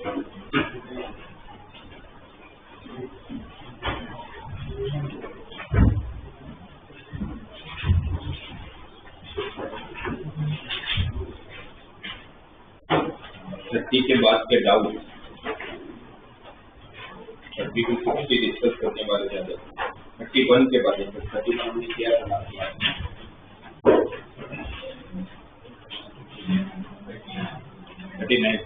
30 के बाद के डाउट 30 to 60 डिस्कस करने वाले ज्यादा 31 के बाद 31 हमने किया था 39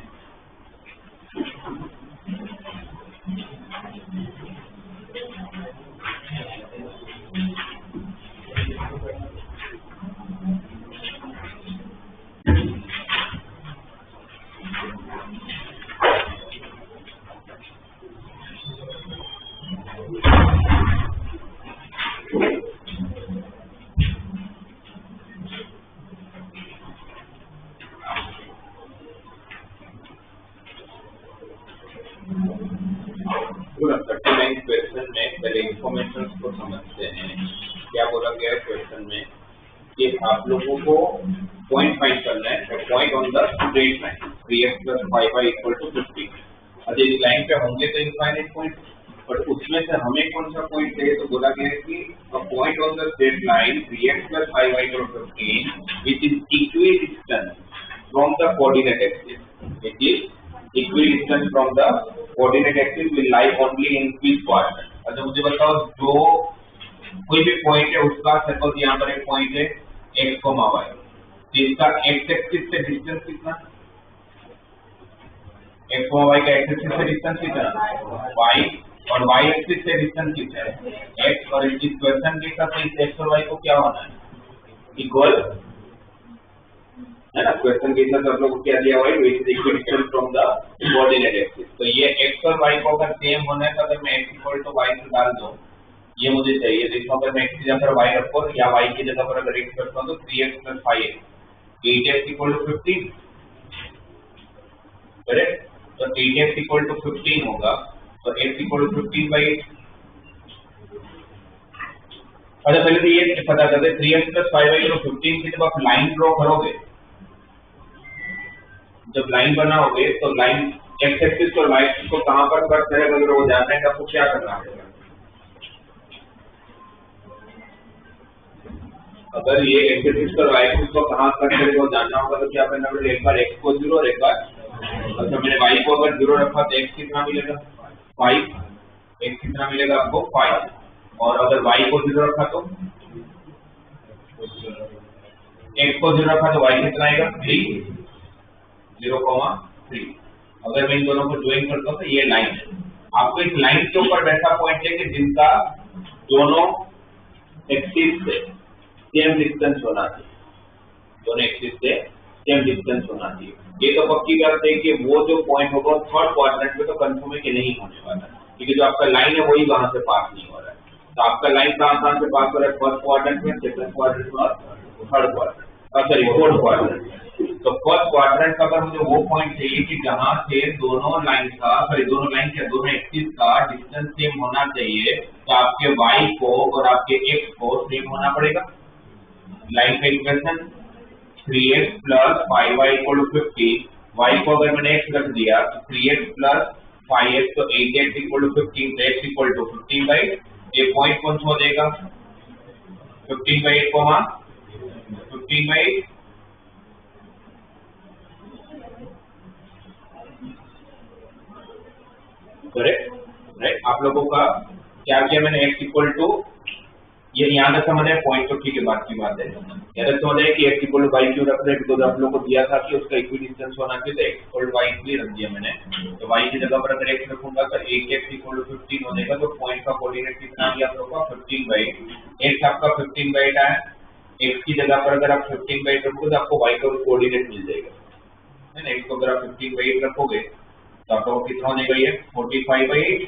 क्वेश्चन में पहले इंफॉर्मेशन को समझते हैं। क्या बोला गया है क्वेश्चन में कि आप लोगों को पॉइंट फाइंड करना है, point on the straight line 3x + 5y = 50। अब यदि लाइन पे होंगे तो इनफाइनाइट पॉइंट, बट उसमें से हमें कौन सा पॉइंट है तो बोला गया है कि a point on the straight line 3x + 5y = 15 which is equidistant from the coordinate axis. It is equidistant from the coordinate axis will lie only in which quadrant? अच्छा मुझे बताओ, जो कोई भी पॉइंट है उसका सपोज यहाँ पर एक पॉइंट है x, y, तो इसका x एक्सिस से डिस्टेंस कितना, x, y का x एक्सिस से डिस्टेंस कितना, y, और y एक्सिस से डिस्टेंस कितना है x, और इस क्वेश्चन के साथ इस x और y को क्या होना है, इक्वल है ना। क्वेश्चन के हिसाब से आप लोगों को क्या दिया हुआ है, which is equidistant from the coordinate axis. तो ये x और y को अगर सेम होना है तो अगर मैं x = y से डाल दूं, ये मुझे चाहिए। तो इसमें अगर मैं x की जगह पर y रखूं या y की जगह पर अगर x रखता हूं तो 3x + 5x 8x = 15, करेक्ट। तो 8x = 15 होगा, तो x = 15/8। अच्छा पहले तो ये पता करते 3x + 5y = 15 की जब आप लाइन ड्रॉ करोगे, जब लाइन बनाओगे तो लाइन x एक्सिस और y एक्सिस को कहां पर कट करेगा, अगर वो जानना है तो आपको क्या करना है। अगर ये x एक्सिस और y एक्सिस को कहां कट करेगा वो जानना होगा तो क्या करना पड़ेगा, एक बार x को 0 और एक बार, अच्छा मैंने y को अगर 0 रखा तो x कितना मिलेगा 5, x कितना मिलेगा आपको 5, और अगर y को 0 रखा तो x को 0 रखा तो y कितना आएगा 3, 0,3। अगर मैं इन दोनों को ज्वाइन करता हूं तो ये लाइन है। आपको इस लाइन के ऊपर वैसा पॉइंट है कि जिनका दोनों एक्सिस से सेम डिस्टेंस होना चाहिए, दोनों एक्सिस से सेम डिस्टेंस होना चाहिए। ये तो पक्की बात है कि वो जो पॉइंट होगा थर्ड क्वाड्रेंट में तो कंफर्म है कि नहीं होने वाला है, क्योंकि जो आपका लाइन है वही वहां से पास नहीं हो रहा है। तो आपका लाइन कहां से पास हो रहा है, फर्स्ट क्वाड्रेंट में, सेकंड क्वाड्रेंट में और third quadrant, sorry fourth quadrant में। तो फर्स्ट क्वाड्रेंट का अगर मुझे वो पॉइंट चाहिए कि जहां से दोनों लाइन का, सॉरी दोनों लाइन के दोनों एक्सिस का डिस्टेंस सेम होना चाहिए, तो आपके y को और आपके x को सेम होना पड़ेगा। लाइन का इक्वेशन 3x + 5y = 50, y को अगर मैंने x रख दिया तो 3x + 5x तो 8x = 15, तो x = 15/8। ये पॉइंट कौन सा हो जाएगा 15/8, 15/8, करेक्ट, राइट। आप लोगों का क्या किया मैंने, x = ये यहाँ तक समझ है, पॉइंट तो ठीक है, बात की बात है। यहाँ तक समझ है कि x = y क्यों रख रहे हैं, बिकॉज आप लोगों को दिया था कि उसका इक्विडिस्टेंस होना चाहिए, तो x = y इसलिए रख दिया मैंने। तो y की जगह पर अगर x रखूंगा तो 8x = 15 हो जाएगा। तो पॉइंट का कोऑर्डिनेट कितना आ गया आप लोगों का 15/8, x आपका 15/8 आया। x की जगह पर अगर आप 15/8 रखोगे तो आपको y का कोऑर्डिनेट मिल जाएगा, है ना। x को अगर आप 15/8 रखोगे तो आपको कितना हो जाएगा, ये 45/8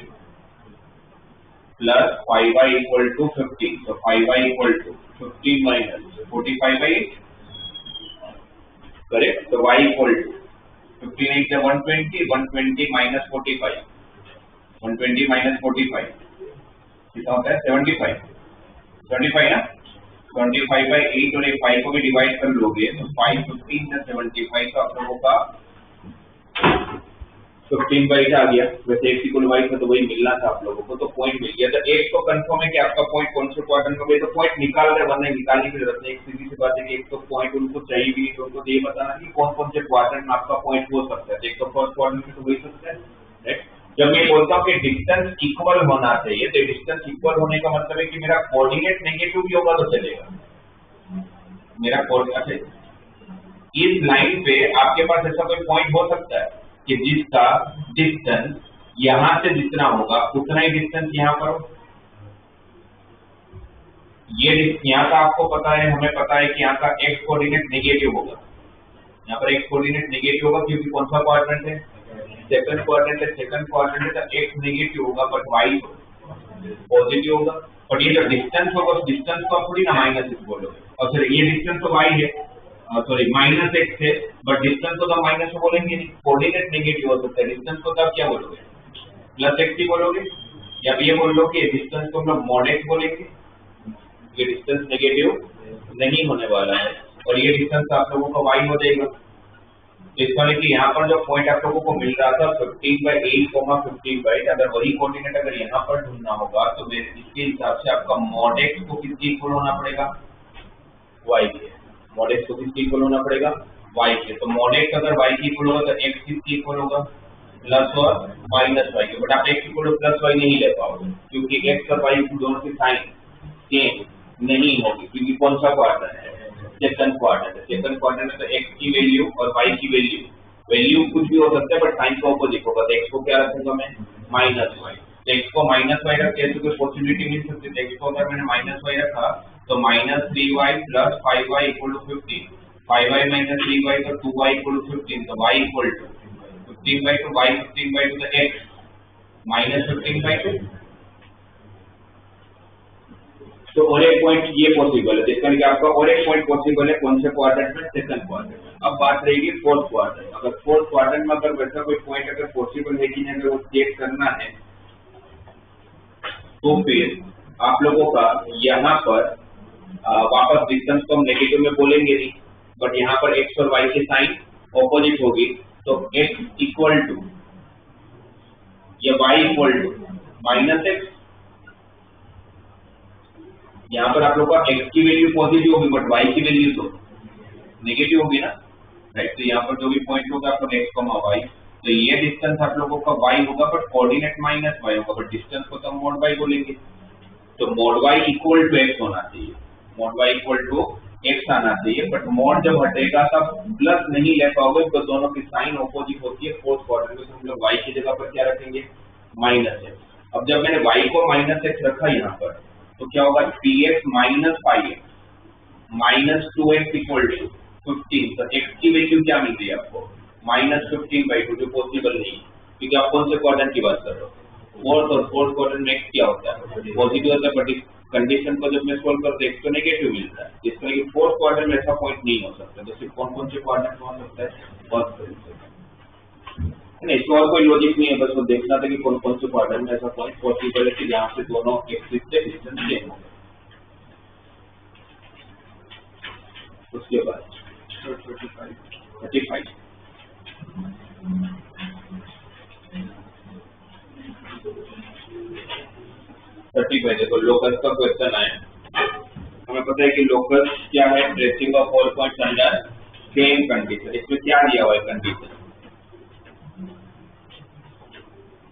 प्लस 5y = 15, तो 5y = 15 - 45/8, करेक्ट। तो y = 15 × 120, 120 - 45, 120 - 45 कितना होता है 75, 75 ना। 25/8 और 5 को भी डिवाइड कर लोगे तो 5, 15 + 75 तो आप लोगों का 15/8 आ गया, वैसे x इक्वल y था तो वही मिलना था आप लोगों को, तो पॉइंट मिल गया। तो एक तो कंफर्म है कि आपका पॉइंट कौन से क्वाड्रेंट में, तो पॉइंट निकाल रहे, वरना निकालने की जरूरत नहीं। एक सीधी सी बात है कि एक तो पॉइंट उनको चाहिए भी, तो उनको ये बताना कि कौन कौन से क्वाड्रेंट में आपका पॉइंट हो सकता है। एक तो फर्स्ट क्वाड्रेंट में तो वही सकता है, राइट। जब मैं बोलता हूँ कि डिस्टेंस इक्वल होना चाहिए, तो डिस्टेंस इक्वल होने का मतलब है कि मेरा कोऑर्डिनेट नेगेटिव भी होगा तो चलेगा। मेरा कोऑर्डिनेट इस लाइन पे आपके पास ऐसा कोई पॉइंट हो सकता है कि जिसका डिस्टेंस यहां से जितना होगा उतना ही डिस्टेंस यहां पर हो। ये यहाँ का आपको पता है, हमें पता है कि यहाँ का x कोऑर्डिनेट नेगेटिव होगा, यहाँ पर x कोऑर्डिनेट नेगेटिव होगा क्योंकि कौन सा क्वाड्रेंट है, सेकंड क्वाड्रेंट है। सेकंड क्वाड्रेंट है तो x नेगेटिव होगा बट y पॉजिटिव होगा। बट ये जो डिस्टेंस होगा उस डिस्टेंस को आप थोड़ी ना माइनस x बोलोगे, और सर ये डिस्टेंस तो y है, सॉरी माइनस x है, बट डिस्टेंस को तो माइनस में बोलेंगे नहीं, कोऑर्डिनेट नेगेटिव हो सकता है, डिस्टेंस को तो आप क्या बोलोगे, प्लस x ही बोलोगे। या ये बोल लो कि डिस्टेंस को हम लोग मॉड x बोलेंगे, ये डिस्टेंस नेगेटिव नहीं होने वाला है, और ये डिस्टेंस आप लोगों का y हो जाएगा। तो इसका मतलब कि यहाँ पर जो पॉइंट आप लोगों को मिल रहा था 15/8, 15/8, अगर वही कोऑर्डिनेट अगर यहाँ पर ढूंढना होगा तो मेरे इसके हिसाब से आपका मॉड x को किसके इक्वल होना पड़ेगा, y के। मॉड x को किसके इक्वल होना पड़ेगा, y के। तो मॉड x अगर y के इक्वल होगा तो x किसके इक्वल होगा, प्लस और माइनस y के। बट आप x इक्वल प्लस y नहीं ले पाओगे क्योंकि x और y दोनों की साइन सेम नहीं होगी, क्योंकि कौन सा क्वाड्रेंट है, सेकंड क्वाड्रेंट है। सेकंड क्वाड्रेंट में तो x की वैल्यू और y की वैल्यू कुछ भी हो सकता है, बट साइन का ऑपोजिट होगा। तो x को क्या रखूंगा मैं, माइनस y। तो x को माइनस y रख के कोई पॉसिबिलिटी मिल सकती है। x को अगर मैंने माइनस y रखा तो minus 3y plus 5y equal to 15, 5y minus 3y तो 2y इक्वल टू 15, तो y इक्वल टू 15/2, y 15/2 तो x माइनस 15/2। तो और एक पॉइंट ये पॉसिबल है, देखकर कि आपका और एक पॉइंट पॉसिबल है कौन से क्वाड्रेंट में, सेकंड क्वाड्रेंट में। अब बात रहेगी फोर्थ क्वाड्रेंट। अगर फोर्थ क्वाड्रेंट में अगर वैसा कोई पॉइंट अगर पॉसिबल है कि नहीं, अगर वो चेक करना है तो फिर आप लोगों का यहाँ पर वापस डिस्टेंस को हम नेगेटिव में बोलेंगे नहीं, बट यहाँ पर x और y की साइन ऑपोजिट होगी, तो x इक्वल टू या y equal to minus x। यहाँ पर आप लोग का x की वैल्यू पॉजिटिव होगी बट y की वैल्यू तो नेगेटिव होगी ना, राइट। तो यहाँ पर जो भी पॉइंट होगा आपका x, y, तो ये डिस्टेंस आप लोगों का y होगा बट कोऑर्डिनेट माइनस y होगा, बट डिस्टेंस को तो हम मोड y बोलेंगे। तो mod y equal to x होना चाहिए, mod y equal to x आना चाहिए, बट मोड जब हटेगा तब प्लस नहीं ले पाओगे, तो दोनों की साइन ऑपोजिट होती है। फोर्थ क्वाड्रेंट में हम लोग y की जगह पर क्या रखेंगे, माइनस x। अब जब मैंने y को माइनस x रखा यहाँ पर तो क्या होगा, 3x minus 5x minus 2x equal to 15। तो x की वैल्यू क्या मिल रही है आपको, माइनस 15/2, जो पॉसिबल नहीं, क्योंकि आप कौन से क्वाड्रेंट की बात कर रहे हो, फोर्थ। और फोर्थ क्वाड्रेंट में x क्या होता है, पॉजिटिव होता है, बट इस कंडीशन को जब मैं सोल्व करता हूँ x तो नेगेटिव मिलता है। इस तरह की फोर्थ क्वाड्रेंट में ऐसा पॉइंट नहीं हो सकता। तो सिर्फ कौन कौन से क्वाड्रेंट में हो सकता है, फर्स्ट नहीं, इसमें और कोई लॉजिक नहीं है, बस वो देखना था कि कौन कौन से क्वाड्रेंट में ऐसा पॉइंट पॉसिबल है कि जहाँ से दोनों एक्सिस से डिस्टेंस सेम हो। उसके बाद 35 देखो, लोकस का क्वेश्चन आया। हमें पता है कि लोकस क्या है, tracing of all points under same condition. इसमें क्या दिया हुआ है condition,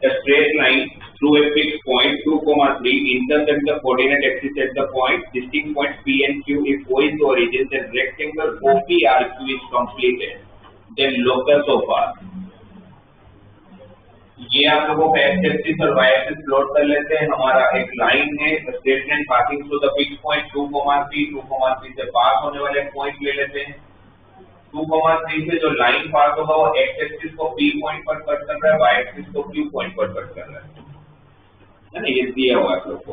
a straight line through a fixed point 2, 3 intersect the coordinate axis at the point distinct points P and Q. If O is the origin, then rectangle OPRQ is completed. Then locus of R. ये आप लोगों का x axis और Y axis plot कर लेते हैं। हमारा एक लाइन है, straight line passing through the fixed point 2, 3 से पास होने वाले पॉइंट ले लेते हैं। 2, 3 से जो लाइन पास होगा वो एक्स एक्सिस को P पॉइंट पर कट कर रहा है, वाई एक्सिस को Q पॉइंट पर कट कर रहा है ना। ये दिया हुआ है आप लोग को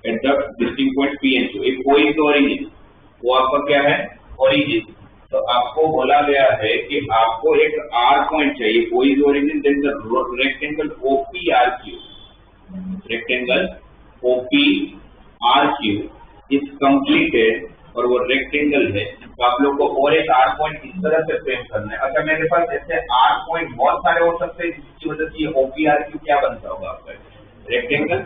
at the distinct point P and Q। एक कोई तो ओरिजिन, वो आपका क्या है, ओरिजिन। तो आपको बोला गया है कि आपको एक R पॉइंट चाहिए, कोई is origin, then the rectangle OPRQ, rectangle OPRQ is completed. और वो रेक्टेंगल है, तो आप लोग को और एक आर पॉइंट इस तरह से फ्रेम करना है। अच्छा मेरे पास ऐसे आर पॉइंट बहुत सारे हो सकते हैं, जिसकी वजह से ये OPRQ क्या बनता होगा आपका रेक्टेंगल,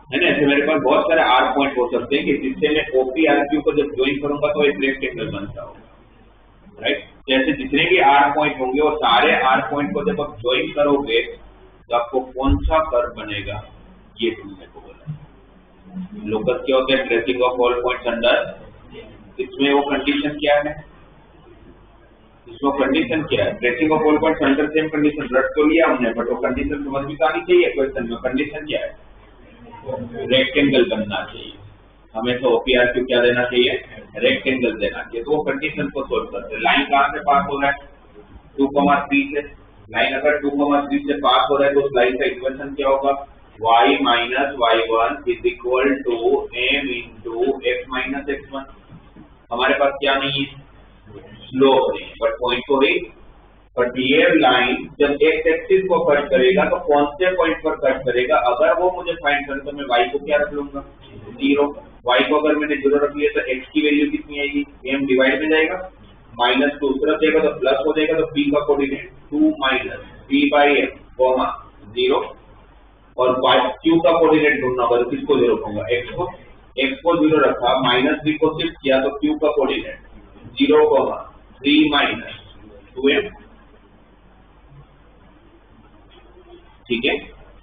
है ना। ऐसे मेरे पास बहुत सारे आर पॉइंट हो सकते हैं कि जिससे मैं OPRQ को जब ज्वाइन करूंगा तो एक रेक्टेंगल बनता होगा, राइट। जैसे जितने भी आर पॉइंट होंगे वो सारे आर पॉइंट को जब आप ज्वाइन करोगे तो आपको कौन सा कर्व बनेगा, ये तुमने को बोला। लोकस क्या होता है, tracing of all points under. इसमें वो कंडीशन क्या है, इसमें कंडीशन क्या है, tracing of all points under same condition रट तो लिया हमने, बट वो कंडीशन समझ में आनी चाहिए क्वेश्चन में। कंडीशन क्या है, रेक्टेंगल बनना चाहिए, हमें तो OPRQ क्या देना चाहिए, रेक्टेंगल देना चाहिए। तो वो कंडीशन को सोल्व करते हैं। लाइन कहाँ से पास हो रहा है, 2,3 से। लाइन अगर 2,3 से पास हो रहा है तो उस लाइन का इक्वेशन क्या होगा, y minus y1 is equal to m into x minus x1। हमारे पास क्या नहीं है, स्लोप नहीं, बट पॉइंट को ही। बट ये लाइन जब x एक्सिस को कट करेगा तो कौन से पॉइंट पर कट करेगा, अगर वो मुझे फाइंड करना तो मैं y को क्या रख लूंगा, 0। y को अगर मैंने 0 रख लिया तो x की वैल्यू कितनी आएगी, m डिवाइड में जाएगा, माइनस 2 तरफ जाएगा तो प्लस हो जाएगा, तो p का कोऑर्डिनेट 2 माइनस 3/m, 0। और q का कोऑर्डिनेट ढूंढना होगा तो किसको 0 कहूंगा, x को 0 रखा, माइनस 3 को शिफ्ट किया तो q का कोऑर्डिनेट 0, 3 माइनस 2m, ठीक है,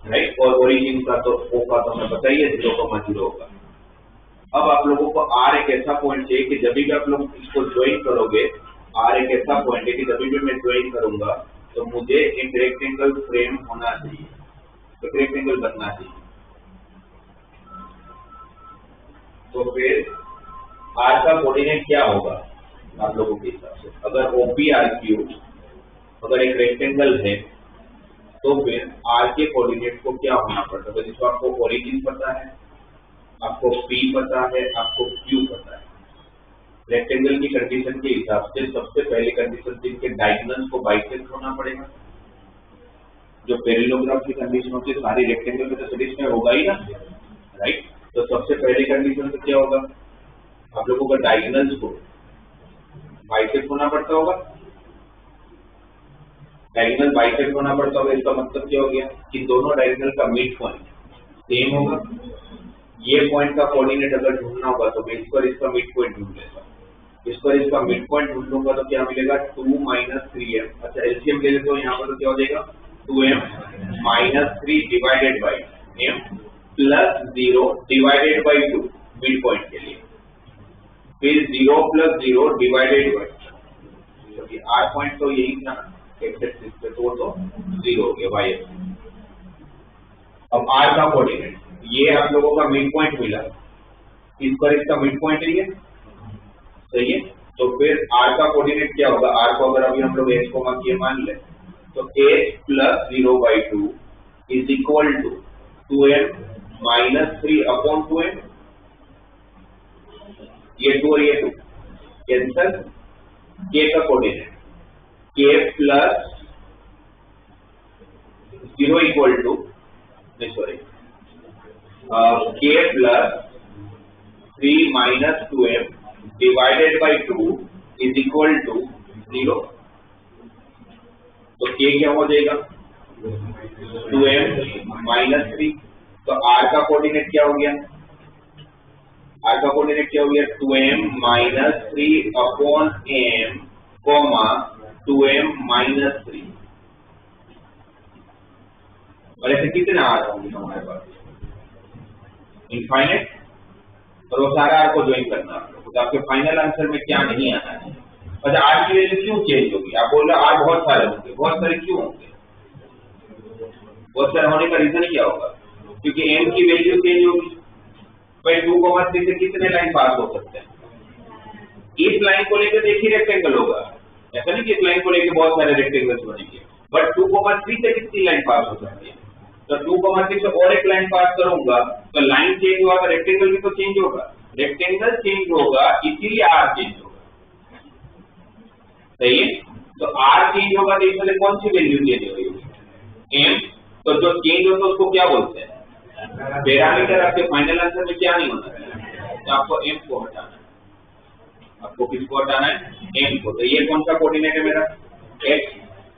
राइट। और ओरिजिन का तो O का तो हमें पता ही है 0,0 होगा। अब आप लोगों को R एक ऐसा पॉइंट है कि जब भी आप लोग इसको ज्वाइन करोगे, R एक ऐसा पॉइंट है कि जब भी मैं ज्वाइन करूंगा तो मुझे एक रेक्टेंगल फ्रेम होना चाहिए, तो रेक्टेंगल बनना चाहिए। तो फिर R का कोऑर्डिनेट क्या होगा आप लोगों के हिसाब से, अगर OPRQ अगर एक रेक्टेंगल है तो फिर R के कोऑर्डिनेट को क्या होना पड़ता है, जिसको आपको ओरिजिन पता है, आपको P पता है, आपको Q पता है। रेक्टेंगल की कंडीशन के हिसाब से सबसे पहली कंडीशन जिनके डायगोनल्स को बाइसेक्ट होना पड़ेगा। जो पैरेललोग्राम की कंडीशन होती है सारी रेक्टेंगल में तो सेटिस्फाई होगा ही ना, राइट। तो सबसे पहली कंडीशन तो क्या होगा, आप लोगों का डायगोनल्स को बाइसेक्ट होना पड़ता होगा। डायगोनल बाइसेक्ट होना पड़ता होगा, इसका मतलब क्या हो गया कि दोनों डायगोनल का मिड पॉइंट सेम होगा। ये पॉइंट का कोऑर्डिनेट अगर ढूंढना होगा तो मैं इस पर इसका मिड पॉइंट ढूंढ लेता हूँ, इस पर इसका मिड पॉइंट ढूंढ लूंगा तो क्या मिलेगा, 2 माइनस 3m। अच्छा एलसीएम ले लेते हो, यहाँ पर तो क्या हो जाएगा, 2m minus 3 divided by m plus 0 divided by 2 mid point के लिए, फिर 0 प्लस 0 डिवाइडेड बाई, क्योंकि R पॉइंट तो यही था एक्स एक्सिस पे, तो 0 हो गया y एक्सिस। अब R का कोऑर्डिनेट, ये आप लोगों का मिड पॉइंट मिला, इस पर इसका मिड पॉइंट है, सही है। तो फिर R का कोऑर्डिनेट क्या होगा, R को अगर अभी हम लोग x को के मान ले तो x plus 0/2 is equal to 2m minus 3 upon 2m, ये 2 और ये 2 कैंसल। k का coordinate k plus 0 equal to k plus 3 minus 2m divided by 2 is equal to 0। तो k क्या हो जाएगा, 2m माइनस 3। तो R का कोऑर्डिनेट क्या हो गया, R का कोऑर्डिनेट क्या हो गया, 2m minus 3 upon m comma 2m minus 3। और ऐसे कितने R होंगे हमारे पास, इनफाइनाइट। और वो सारा R को ज्वाइन करना आप लोग, तो आपके फाइनल आंसर में क्या नहीं आना है। अच्छा R की वैल्यू क्यों चेंज होगी, आप बोल रहे R बहुत सारे होंगे, बहुत सारे क्यों होंगे, बहुत सारे होने का रीजन क्या होगा, क्योंकि m की वैल्यू चेंज होगी। भाई 2,3 से कितने लाइन पास हो सकते हैं, इस लाइन को लेकर देखिए रेक्टेंगल होगा, ऐसा नहीं कि इस लाइन को लेकर बहुत सारे रेक्टेंगल्स बनेंगे, बट 2,3 से कितनी लाइन पास हो सकती है, तो 2,3 से और एक लाइन पास करूंगा तो लाइन चेंज हुआ तो रेक्टेंगल भी तो चेंज होगा, रेक्टेंगल चेंज होगा इसीलिए R चेंज होगा, सही है। तो R चेंज होगा तो इसमें कौन सी वैल्यू चेंज होगी, m। तो जो चेंज होता है उसको क्या बोलते हैं, पैरामीटर। आपके फाइनल आंसर में क्या नहीं होना है, तो आपको m को हटाना है। आपको किसको हटाना है? m को। तो ये कौन सा कोऑर्डिनेट है मेरा? x।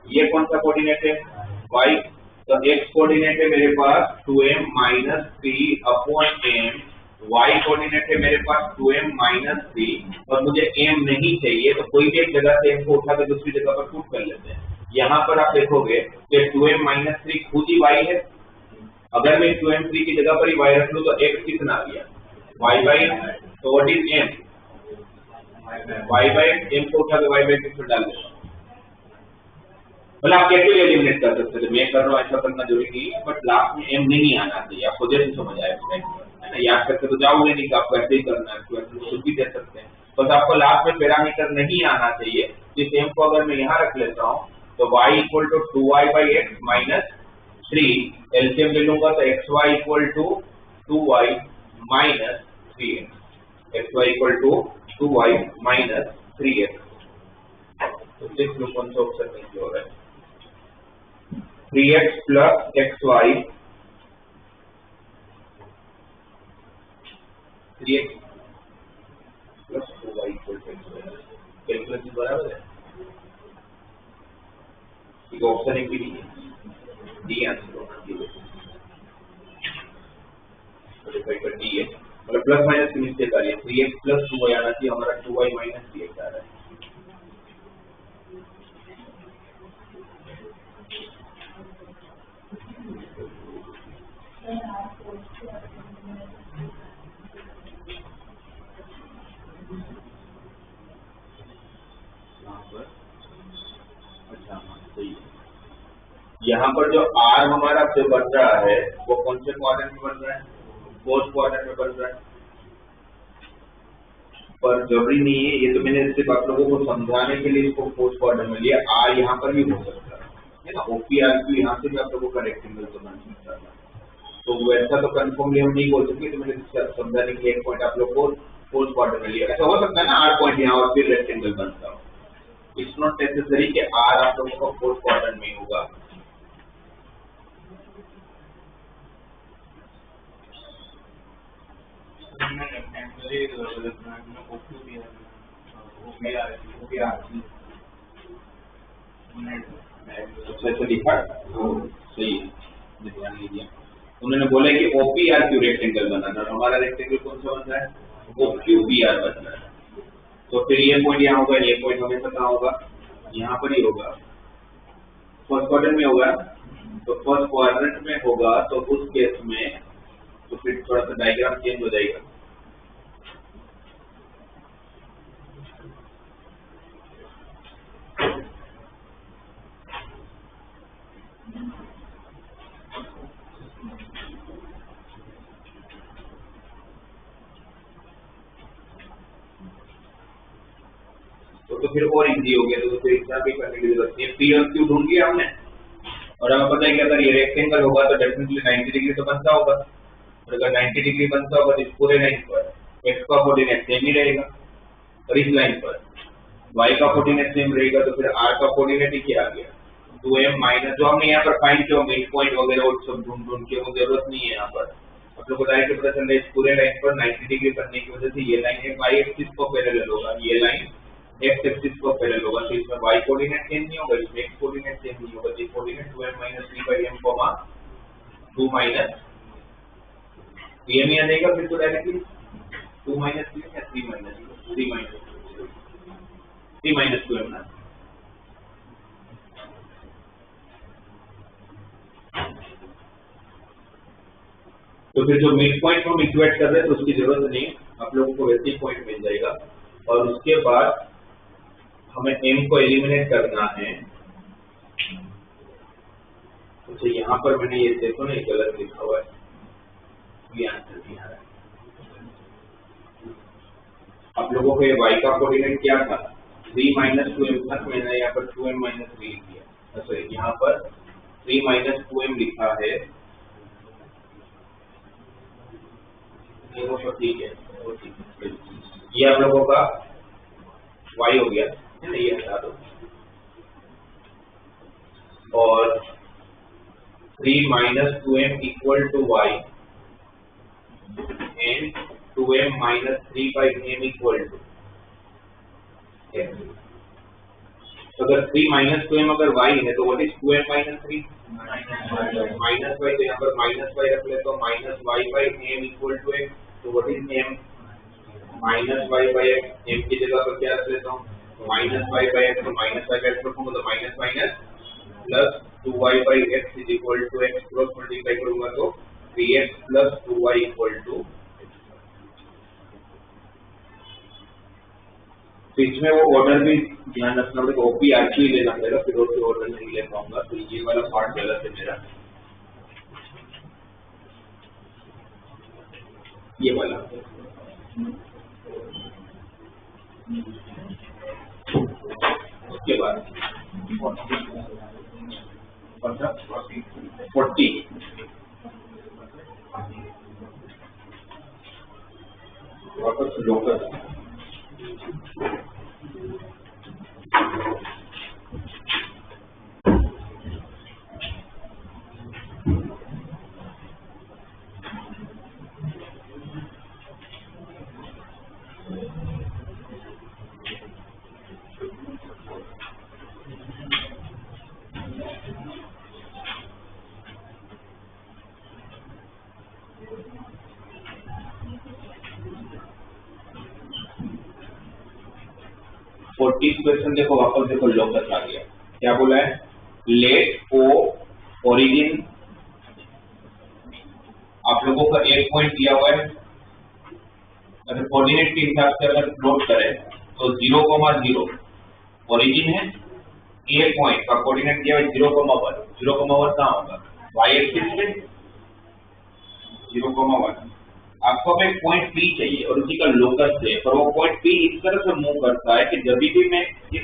ये कौन सा कोऑर्डिनेट है? y। तो x कोऑर्डिनेट है मेरे पास 2m minus 3 upon m, y coordinate है मेरे पास 2m माइनस 3, और मुझे m नहीं चाहिए तो कोई भी एक जगह से m को उठा के दूसरी जगह पर पुट कर लेते हैं। यहाँ पर आप देखोगे कि 2m माइनस 3 खुद ही y है। अगर मैं 2m 3 की जगह पर ही y रख लूँ तो x कितना आ गया? y by m। तो what is m? y by m को उठा के y by 6 में डाल देता हूँ। मतलब आप कैसे एलिमिनेट कर सकते थे? मैं कर रहा हूँ, ऐसा करना जरूरी नहीं है, बट लास्ट में m नहीं आना चाहिए। आपको जैसे समझ आएगा, है ना? याद करके तो जाओगे नहीं कि आपको ऐसे ही करना है, वैसे तो कुछ भी दे सकते हैं, बस आपको लास्ट में पैरामीटर नहीं आना चाहिए। इस m को अगर मैं यहाँ रख लेता हूँ तो y equal to 2y by x minus 3, LCM ले लूंगा तो xy equal to 2y minus 3x, xy equal to 2y minus 3x। तो देख लो कौन सा ऑप्शन नहीं हो रहा है। 3x plus xy, 3x plus 2y equal to xy, calculation बराबर है? ये ऑप्शन एक भी नहीं है, डी आंसर होना चाहिए। तो डी है, मतलब प्लस माइनस की मिस्टेक आ रही है। 3x प्लस 2y आना चाहिए, हमारा 2y माइनस 3x आ रहा है। यहाँ पर जो r हमारा जो बन रहा है वो कौन से क्वाड्रेंट में बन रहा है? फोर्थ क्वाड्रेंट में बन रहा है। पर जरूरी नहीं है, ये तो मैंने सिर्फ आप लोगों को समझाने के लिए इसको फोर्थ क्वाड्रेंट में लिया। r यहाँ पर भी हो सकता है ना, OPRQ यहाँ से भी आप लोगों का रेक्टेंगल तो बन सकता है। तो वैसा तो कंफर्मली हम नहीं बोल सकते, तो मैंने समझाने के लिए एक पॉइंट आप लोग को फोर्थ क्वाड्रेंट में लिया। ऐसा हो सकता है ना, r पॉइंट यहाँ और फिर रेक्टेंगल बनता हो। इट्स नॉट नेसेसरी कि r आप लोगों का फोर्थ क्वाड्रेंट में होगा। अच्छा लिखा, सही है, ध्यान लीजिए। उन्होंने बोला कि OPRQ रेक्टेंगल बनाना, हमारा रेक्टेंगल कौन सा बन रहा है? OQPR बन रहा है। तो फिर ये पॉइंट यहाँ होगा, ये पॉइंट हमें पता होगा, यहाँ पर ही होगा, फर्स्ट क्वाड्रेंट में होगा। तो फर्स्ट क्वाड्रेंट में होगा तो उस केस में तो फिर थोड़ा सा डायग्राम चेंज हो जाएगा। तो फिर और इजी हो गया, तो फिर इतना भी करने की जरूरत नहीं है। P और Q ढूंढ लिया हमने, और हमें पता है कि अगर ये रेक्टेंगल होगा तो डेफिनेटली 90 डिग्री तो बनता होगा, और अगर 90 डिग्री बनता होगा तो इस पूरे लाइन पर x का कोऑर्डिनेट सेम ही रहेगा, और इस लाइन पर y का कोऑर्डिनेट सेम रहेगा। तो फिर r का कोऑर्डिनेट ही क्या आ गया? 2m माइनस, जो हमने यहाँ पर फाइंड किया मिड पॉइंट वगैरह और सब ढूंढ के, वो जरूरत नहीं है। यहाँ पर आप लोग को डायरेक्ट पता चल रहा है इस पूरे लाइन पर 90 डिग्री बनने की वजह से ये लाइन y एक्सिस को पैरेलल होगा, ये लाइन x एक्सिस को पैरेलल होगा। तो इसमें y कोऑर्डिनेट चेंज नहीं होगा, इसमें x कोऑर्डिनेट चेंज नहीं होगा। ये coordinate 2m minus 3/m, 2 minus m ही आ जाएगा फिर तो डायरेक्टली 2 माइनस 3 या 3 माइनस 2m ना। तो फिर जो मिड पॉइंट हम इक्वेट कर रहे हैं तो उसकी जरूरत नहीं है, आप लोगों को वैसे ही पॉइंट मिल जाएगा। और उसके बाद हमें m को एलिमिनेट करना है। अच्छा, यहाँ पर मैंने ये देखो ना, गलत लिखा हुआ है, ये आंसर नहीं आ रहा है। आप लोगों को ये y का कोऑर्डिनेट क्या था? 3 माइनस 2m था, मैंने यहाँ पर 2m माइनस 3 लिख दिया। अच्छा, यहाँ पर 3 माइनस 2m लिखा है, वो तो ठीक है, वो ठीक है। ये आप लोगों का y हो गया है ना, ये हटा दो। और 3 minus 2m equal to y and 2m minus 3 by m equal to x. अगर 3 minus 2m अगर y है तो what is 2m minus 3? Minus y, तो यहाँ पर माइनस y रख लेता हूँ, minus y by m equal to x. तो what is m? Minus y by x. m की जगह पर क्या रख लेता हूँ? Minus y by x. तो माइनस y by x रखूंगा तो minus minus plus 2y by x is equal to x. Cross multiply करूंगा तो 3x plus 2y equal to. तो इसमें वो ऑर्डर भी ध्यान रखना पड़ेगा, ओपी आरक्यू लेना पड़ेगा, फिर उसके ऑर्डर नहीं ले पाऊंगा. तो ये वाला पार्ट गलत है मेरा, ये वाला. उसके बाद 40 वापस लोकस. क्वेश्चन देखो, वापस देखो, लोकस आ गया. क्या बोला है? लेट ओ ओरिजिन. आप लोगों का एक पॉइंट दिया हुआ है, अगर कोऑर्डिनेट के हिसाब से अगर प्लॉट करें तो 0,0 ओरिजिन है. ए पॉइंट का कोऑर्डिनेट दिया है 0,1. 0,1 कहाँ होगा? वाई एक्सिस पे 0,1. आपको अब एक पॉइंट P चाहिए और उसी का लोकस है, पर वो पॉइंट P इस तरह से मूव करता है कि जब भी मैं इस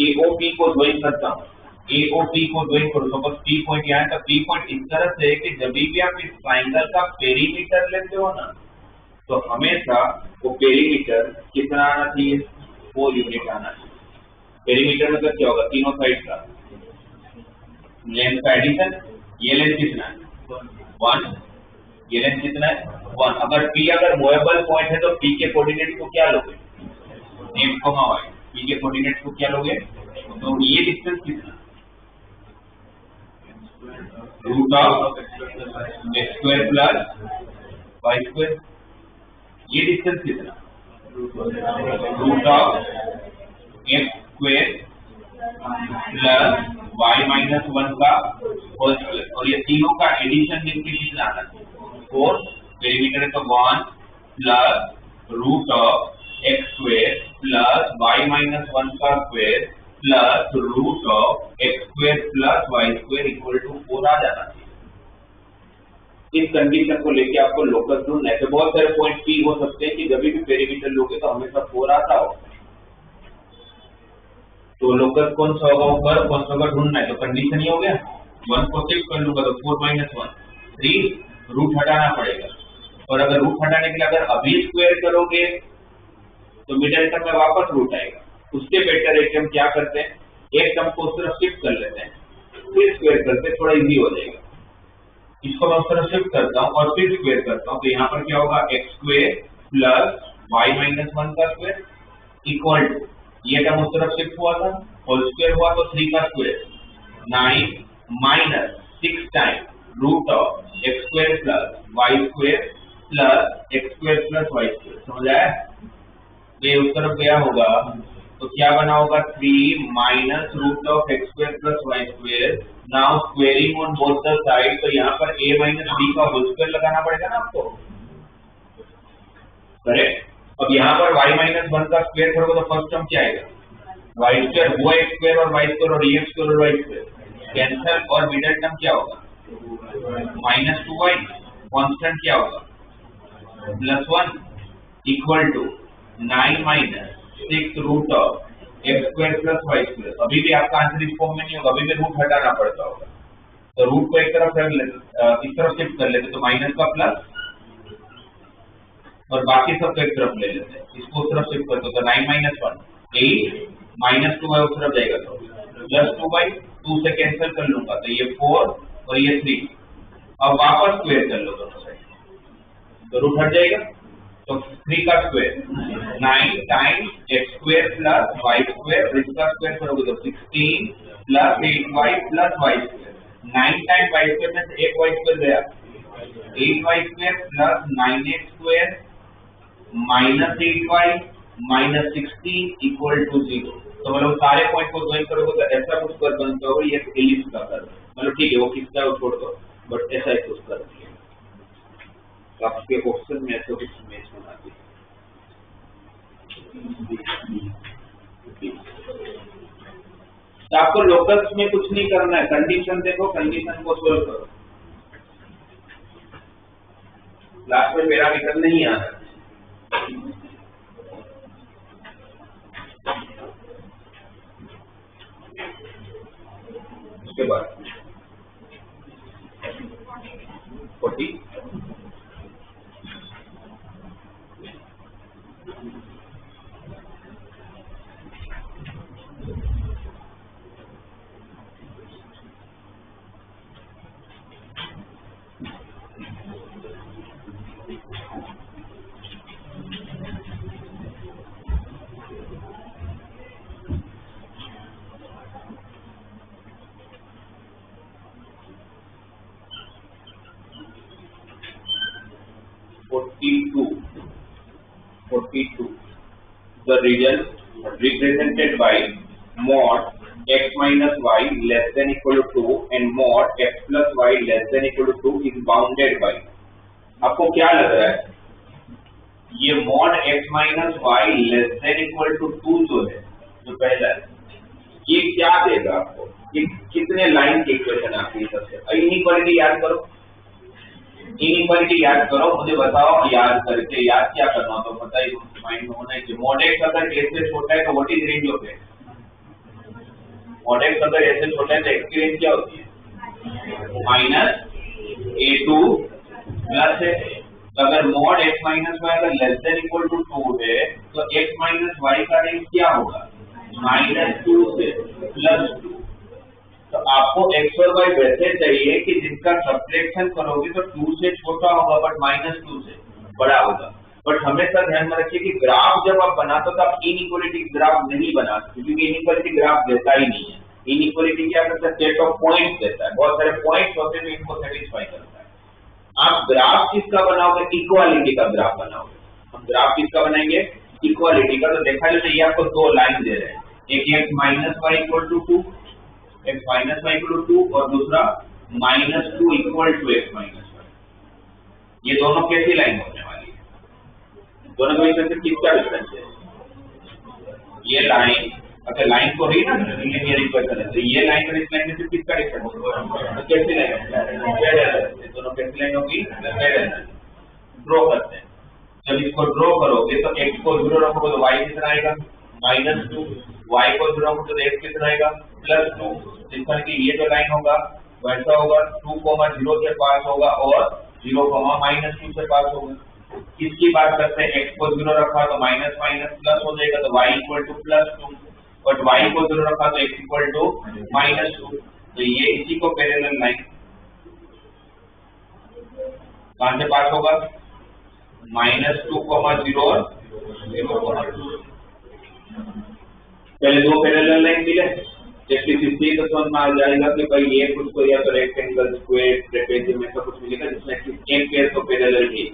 AOP को ज्वाइन करता हूँ, AOP को ज्वाइन करूँ, सपोज P पॉइंट यहाँ है, तो P पॉइंट इस तरह से है कि जब भी आप इस ट्रायंगल का पेरीमीटर लेते हो ना, तो हमेशा वो पेरीमीटर कितना आना चाहिए? 4 यूनिट आना चाहिए. पेरीमीटर मतलब क्या होगा? तीनों साइड का लेंथ का एडिशन. ये लेंथ कितना है? 1. ये लेंथ कितना है? 1. अगर P अगर मूवेबल पॉइंट है तो P के कोऑर्डिनेट को क्या लोगे? x, y. P के कोऑर्डिनेट को क्या लोगे? तो ये डिस्टेंस कितना? Root of x square plus y square. ये डिस्टेंस कितना? Root of x square plus y minus 1 का होल स्क्वायर. और ये तीनों का एडिशन मिलकर कितना आना चाहिए? 4. पेरीमीटर है तो 1 plus root of x square plus y minus 1 का square plus root of x square plus y square equal to 4 आ जाना चाहिए. इस कंडीशन को लेके आपको लोकस ढूंढना है. तो बहुत सारे पॉइंट P हो सकते हैं कि जब भी पेरीमीटर लोगे तो हमेशा 4 आता हो. तो लोकस कौन सा होगा? ऊपर कौन सा होगा ढूंढना है. तो कंडीशन ही हो गया, 1 को शिफ्ट कर लूंगा तो 4 माइनस 1 3. रूट हटाना पड़ेगा, और अगर रूट हटाने के लिए अगर अभी स्क्वायर करोगे तो मिडिल टर्म में वापस रूट आएगा. उसके बेटर है कि हम क्या करते हैं, एक टर्म को उस तरफ शिफ्ट कर लेते हैं, फिर स्क्वायर करते हैं, थोड़ा इजी हो जाएगा. इसको मैं उस तरफ शिफ्ट करता हूँ और फिर स्क्वायर करता हूँ. तो यहाँ पर क्या होगा? x square plus y minus 1 का स्क्वायर इक्वल टू, ये टर्म उस तरफ शिफ्ट हुआ था, होल स्क्वायर हुआ तो 3 का square 9 minus 6 time root of x square plus y square plus x square plus y square. समझ आया? ये उस तरफ गया होगा तो क्या बना होगा? 3 minus root of x square plus y square. Now squaring on both the side, तो यहाँ पर a माइनस b का होल स्क्वायर लगाना पड़ेगा ना आपको, करेक्ट? अब यहाँ पर y माइनस 1 का स्क्वायर करोगे तो फर्स्ट टर्म क्या आएगा? y स्क्वायर, वो x स्क्वायर और y स्क्वायर और x स्क्वायर और y स्क्वायर कैंसल, और मिडिल टर्म क्या होगा? Minus 2y. कांस्टेंट क्या होगा? Plus 1 equal to 9 minus 6 root of x square plus y square. अभी भी आपका आंसर इस फॉर्म में नहीं होगा, अभी भी रूट हटाना पड़ता होगा. तो रूट को एक तरफ रख लेते, इस तरफ शिफ्ट कर लेते, तो माइनस का प्लस और बाकी सब को एक तरफ ले लेते हैं, इसको उस तरफ शिफ्ट करते, तो 9 माइनस 1 8 माइनस 2 उस तरफ जाएगा तो प्लस 2/2 से कैंसिल कर लूंगा तो ये 4 और ये 3. अब वापस स्क्वायर कर लो दोनों साइड, तो रूट हट जाएगा. तो 3 का square 9 times x square plus y square, इसका स्क्वायर करोगे तो 16 plus 8y plus y square. 9 times y square में से एक y स्क्वायर गया, 8y square plus 9x square minus 8y minus 16 equal to 0। तो मतलब सारे पॉइंट को ज्वाइन करोगे तो ऐसा कुछ कर बनता होगा, ये एलिप्स का कर्व। मतलब ठीक है वो किसका है वो छोड़ दो, बट ऐसा ही कुछ कर दिया। तो आपके ऑप्शन में ऐसा कुछ इमेज बना दी। तो आपको लोकल्स में कुछ नहीं करना है, कंडीशन देखो, कंडीशन को सोल्व करो। लास्ट में पैरामीटर नहीं आना। उसके बाद 40 42 the region represented by mod x minus y less than equal to 2 and mod x plus y less than equal to 2 is bounded by। आपको क्या लग रहा है, ये mod x minus y less than equal to 2 जो है, जो पहला है, ये क्या देगा आपको, ये कितने लाइन की इक्वेशन आपकी सबसे। इनइक्वालिटी याद करो, इनइक्वालिटी याद करो, मुझे बताओ याद करके, याद क्या करना तो पता ही माइंड में होना है कि mod x अगर a से छोटा है तो what is range of x। mod x अगर a से छोटा है तो x की रेंज क्या होती है, माइनस a2 प्लस है। तो अगर mod x माइनस y अगर लेस देन इक्वल टू 2 है तो x माइनस y का रेंज क्या होगा, -2 से +2। तो आपको x और y वैसे चाहिए कि जिनका सब्ट्रैक्शन करोगे तो 2 से छोटा होगा बट -2 से बड़ा होगा। बट हमेशा ध्यान में रखिए कि ग्राफ जब आप बनाते हो तो आप इनइक्वालिटी ग्राफ नहीं बनाते, क्योंकि इनइक्वालिटी ग्राफ देता ही नहीं है। इनइक्वालिटी क्या करता है, सेट ऑफ पॉइंट्स देता है, बहुत सारे पॉइंट्स होते हैं जो इनको सेटिस्फाई करता है। आप ग्राफ किसका बनाओगे, इक्वालिटी का ग्राफ बनाओगे। हम ग्राफ किसका बनाएंगे, इक्वालिटी का। तो देखा जाए ये आपको दो लाइन दे रहे हैं, एक x minus y equal to 2, x minus y equal to 2 और दूसरा -2 equal to x minus y. ये दोनों कैसी लाइन होने वाली है, दोनों के बीच में किसका डिफरेंस है, ये लाइन, अच्छा लाइन को ही ना लीनियर इक्वेशन है, तो ये लाइन और इस लाइन में से किसका डिफरेंस होगा, तो कैसी लाइन होगी, दोनों कैसी लाइन होगी, ड्रॉ करते हैं। जब इसको ड्रॉ करोगे तो x को 0 रखोगे तो y कितना आएगा, -2, y को 0 रखोगे तो x कितना आएगा, +2। जिसका कि ये जो लाइन होगा वैसा होगा 2,0 से पास होगा और 0,-2 से पास होगा। इसकी बात करते हैं, x को 0 रखा तो माइनस माइनस प्लस हो जाएगा तो y इक्वल टू +2, और y को 0 रखा तो x इक्वल टू -2। तो ये इसी को पैरेलल लाइन कहां से पास होगा, -2,0 और 0,2। पहले दो पैरेलल लाइन मिले, जैसे किसी तो समझ में आ जाएगा कि भाई ये कुछ तो या तो रेक्टेंगल, स्क्वायर, ट्रेपेजियम ऐसा कुछ मिलेगा जिसमें एक पेयर तो पैरेलल है।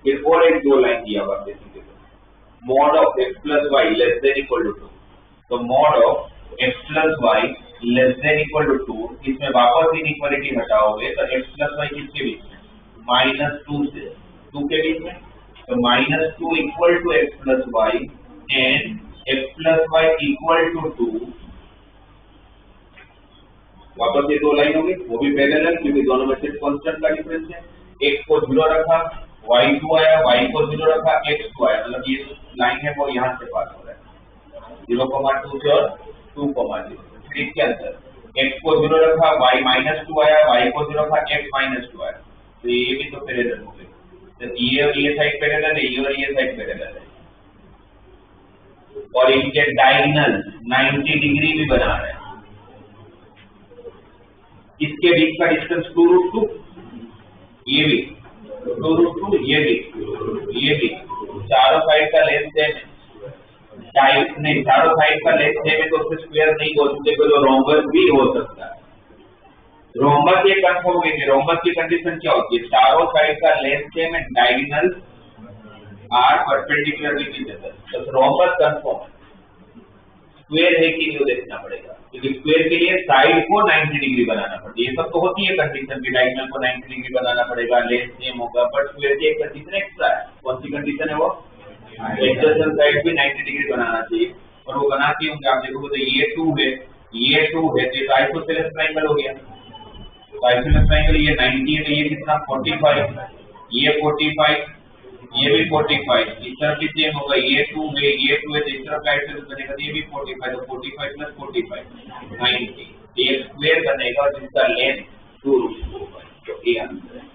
फिर और एक दो लाइन दिया हुआ है, mod of x plus y less than equal to 2। तो mod of x plus y less than equal to 2, इसमें वापस इनइक्वालिटी हटाओगे तो x plus y किसके बीच में, -2 से 2 के बीच में, तो -2 equal to x plus y and x plus y equal to 2। वापस ये दो लाइन होगी, वो भी पैरेलल, क्योंकि दोनों में सिर्फ कांस्टेंट का डिफरेंस है। x को 0 रखा, y2 आया, y को 0 रखा, x2 आया, मतलब ये लाइन है वो यहाँ से पास हो रहा है 0,2 से और 2,0। फिर इसके अंदर x को 0 रखा, y -2 आया, y को 0 रखा, x -2 आया, तो ये भी तो पैरेलल हो गए। तो ये और ये साइड पैरेलल है, ये और ये साइड पैरेलल है, और इनके डायगोनल 90 डिग्री भी बना रहे हैं। इसके बीच का डिस्टेंस 2√2, ये भी 2√2, ये भी चारों साइड का लेंथ सेम है, नहीं चारों साइड का लेंथ सेम है तो उससे स्क्वायर नहीं बोल सकते, तो रोम्बस भी हो सकता है। रोम्बस ये कंफर्म होगी, रोम्बस की कंडीशन क्या होती है, चारों साइड का लेंथ सेम है, diagonal are perpendicular with each other, तो रोम्बस कंफर्म है। स्क्वायर है कि नहीं देखना पड़ेगा, क्योंकि स्क्वायर के लिए साइड को 90 डिग्री बनाना पड़ता है। ये सब तो होती है कंडीशन की, डायगोनल को 90 डिग्री बनाना पड़ेगा, लेंथ सेम होगा, बट स्क्वायर की एक कंडीशन एक्स्ट्रा है। कौन सी कंडीशन है वो, एडजेसेंट साइड भी 90 डिग्री बनाना चाहिए, और वो बनाती होंगे आप देखोगे तो ये 2 है, ये 2 है, तो आइसोसेलेस ट्रायंगल हो गया। तो आइसोसेलेस ट्रायंगल ये 90 है, तो ये कितना 45, ये 45, ये भी 45, इस तरफ भी सेम होगा, ये 2 है, ये 2 है, तो इस तरफ राइट साइड बनेगा, ये भी 45, तो 45 प्लस 45 90, ये स्क्वायर बनेगा जिसका लेंथ 2√2 होगा, तो ये आंसर है।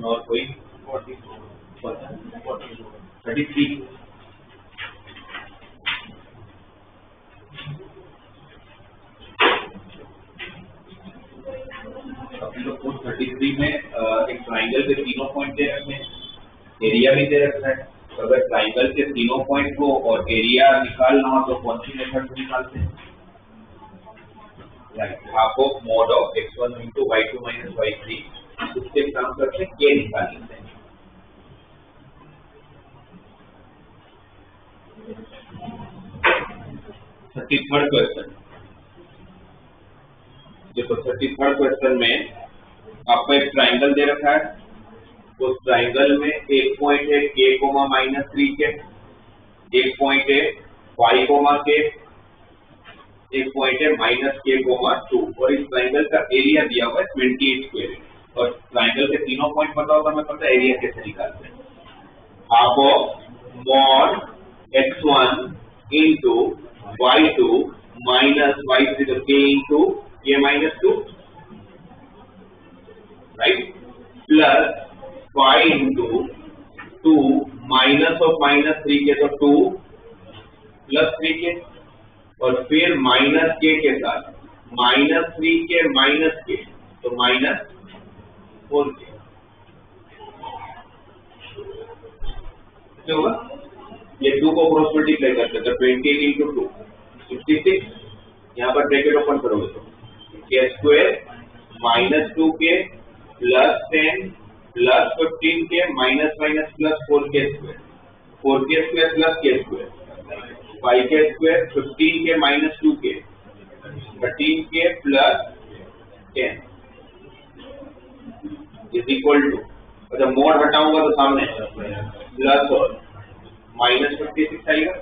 और कोई 33 अभी तो 33 में एक ट्राइंगल के तीनों पॉइंट दे रखे हैं, एरिया भी दे रखा है, तो अगर ट्राइंगल के तीनों पॉइंट को और एरिया निकालना हो तो कौन सी मेथड निकालते हैं, right, half of mod of x1 into y2 minus y3, उससे काम करके के निकाल लेते हैं। थर्ड क्वेश्चन देखो, 33rd क्वेश्चन में आपको एक ट्राइंगल दे रखा है, तो उस ट्राइंगल में एक पॉइंट है k, -3 के, एक पॉइंट है y, k, एक पॉइंट है -k, 2, और इस ट्राइंगल का एरिया दिया हुआ है 28 स्क्वायर, और ट्राइंगल के तीनों पॉइंट बताओ तो हमें पता है एरिया कैसे निकालते हैं। Half of mod x1 into y2 minus y3, तो k into k -2, right, plus 5 into 2 minus of -3 के, तो 2 plus 3k, और फिर माइनस k के साथ -3k -k, तो -4k क्या होगा, ये 2 को क्रॉस मल्टीप्लाई करते हैं तो 28 into 2 56, यहाँ पर ब्रैकेट ओपन करोगे तो k square -2k plus 10 plus 15k minus plus 4k square, 4k square plus k square, 5k square 15k minus 2k 13k प्लस 10 इज इक्वल टू, अच्छा मोड हटाऊंगा तो सामने प्लस और -56 आएगा,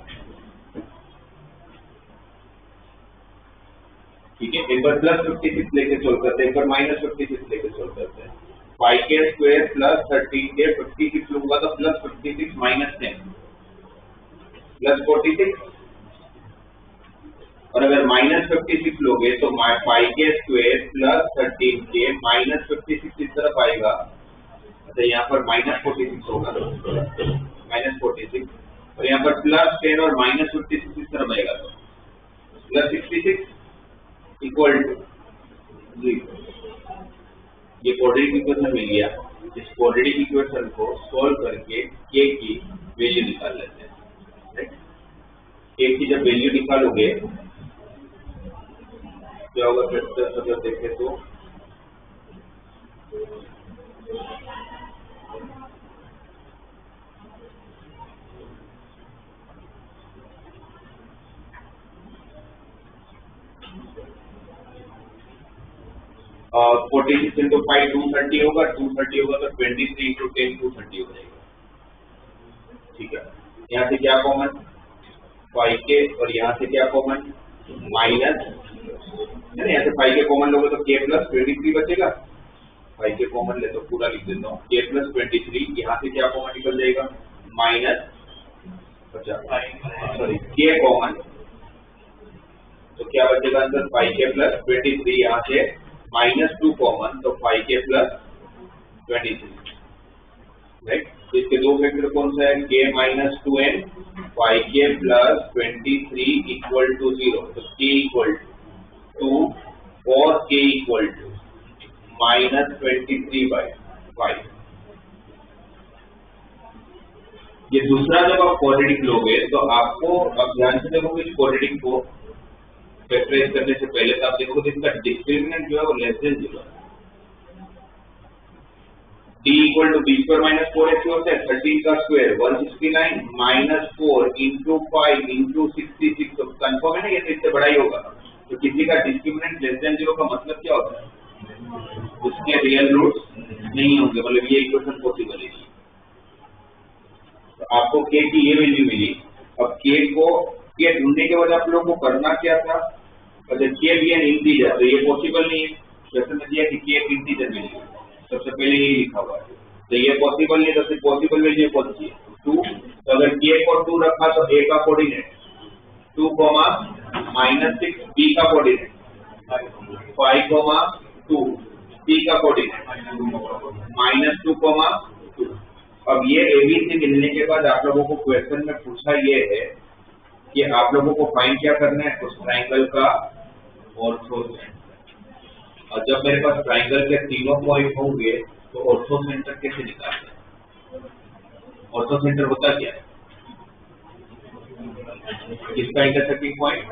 ठीक है। एक बार प्लस 56 लेके सोल्व करते हैं, एक बार -56 लेके सोल्व करते हैं। 5k स्क्वायर प्लस 13k 56 लूंगा तो प्लस 56 माइनस 10 प्लस 46, और अगर -56 लोगे तो 5k square plus 13k minus 56 इस तरफ आएगा, अच्छा यहाँ पर -46 होगा, -46, और यहाँ पर प्लस 10 और -56 इस तरफ आएगा, तो प्लस 66 इक्वल टू 0। ये क्वाड्रेटिक इक्वेशन मिल गया। इस क्वाड्रेटिक इक्वेशन को सॉल्व करके k की वैल्यू निकाल लेते हैं, राइट। k की जब वैल्यू निकालोगे क्या होगा, फिर देखें तो और 46 into 5 230 होगा, 230 होगा तो 23 into 10 230 हो जाएगा, ठीक है। यहाँ से क्या कॉमन 5k, और यहाँ से क्या कॉमन माइनस, यहाँ से 5k कॉमन लोगे तो k प्लस 23 बचेगा, 5k कॉमन ले तो पूरा लिख देता हूँ, k प्लस 23, यहाँ से क्या कॉमन निकल जाएगा माइनस 50, सॉरी k कॉमन, तो क्या बचेगा अंदर 5k प्लस 23, यहाँ से -2 कॉमन, तो 5k प्लस 23, राइट। इसके दो फैक्टर कौन सा है, k माइनस 2n फाइव के प्लस 23 इक्वल टू 0। तो k इक्वल टू 2 और k इक्वल टू माइनस 23/5। ये दूसरा जब आप क्वाड्रेटिक लोगे तो आपको, अब ध्यान से देखो इस क्वाड्रेटिक को फैक्टराइज करने से पहले तो आप देखो इसका डिस्क्रिमिनेंट जो है वो लेस देन 0 है। d equal to b square minus 4ac होता है, 13 का स्क्वायर 169 माइनस 4 इंटू 5 इंटू 66। तो कंफर्म है ना, ये तो इससे बड़ा ही होगा। तो किसी का डिस्क्रिमिनेंट लेस देन 0 का मतलब क्या होता है, उसके रियल रूट्स नहीं होंगे, मतलब ये इक्वेशन पॉसिबल है। तो आपको k की ये वैल्यू मिली। अब k ढूंढने के बाद आप लोगों को करना क्या था, अगर k भी एन इंटीजर तो ये पॉसिबल नहीं है। जैसे मैं दिया कि k एक इंटीजर वैल्यू सबसे पहले ये लिखा हुआ है, तो ये पॉसिबल नहीं, तो सिर्फ पॉसिबल वैल्यू कौन सी है, 2। तो अगर k को 2 रखा तो a का कोऑर्डिनेट 2, -6, b का कोऑर्डिनेट 5, 2, c का कोऑर्डिनेट -2, 2। अब ये ABC मिलने के बाद आप लोगों को क्वेश्चन में पूछा ये है कि आप लोगों को फाइंड क्या करना है, उस ट्राइंगल का ऑर्थो सेंटर। और जब मेरे पास ट्राइंगल के तीनों पॉइंट होंगे तो ऑर्थो सेंटर कैसे निकालते हैं। ऑर्थो सेंटर होता क्या है, किसका इंटरसेक्टिंग पॉइंट,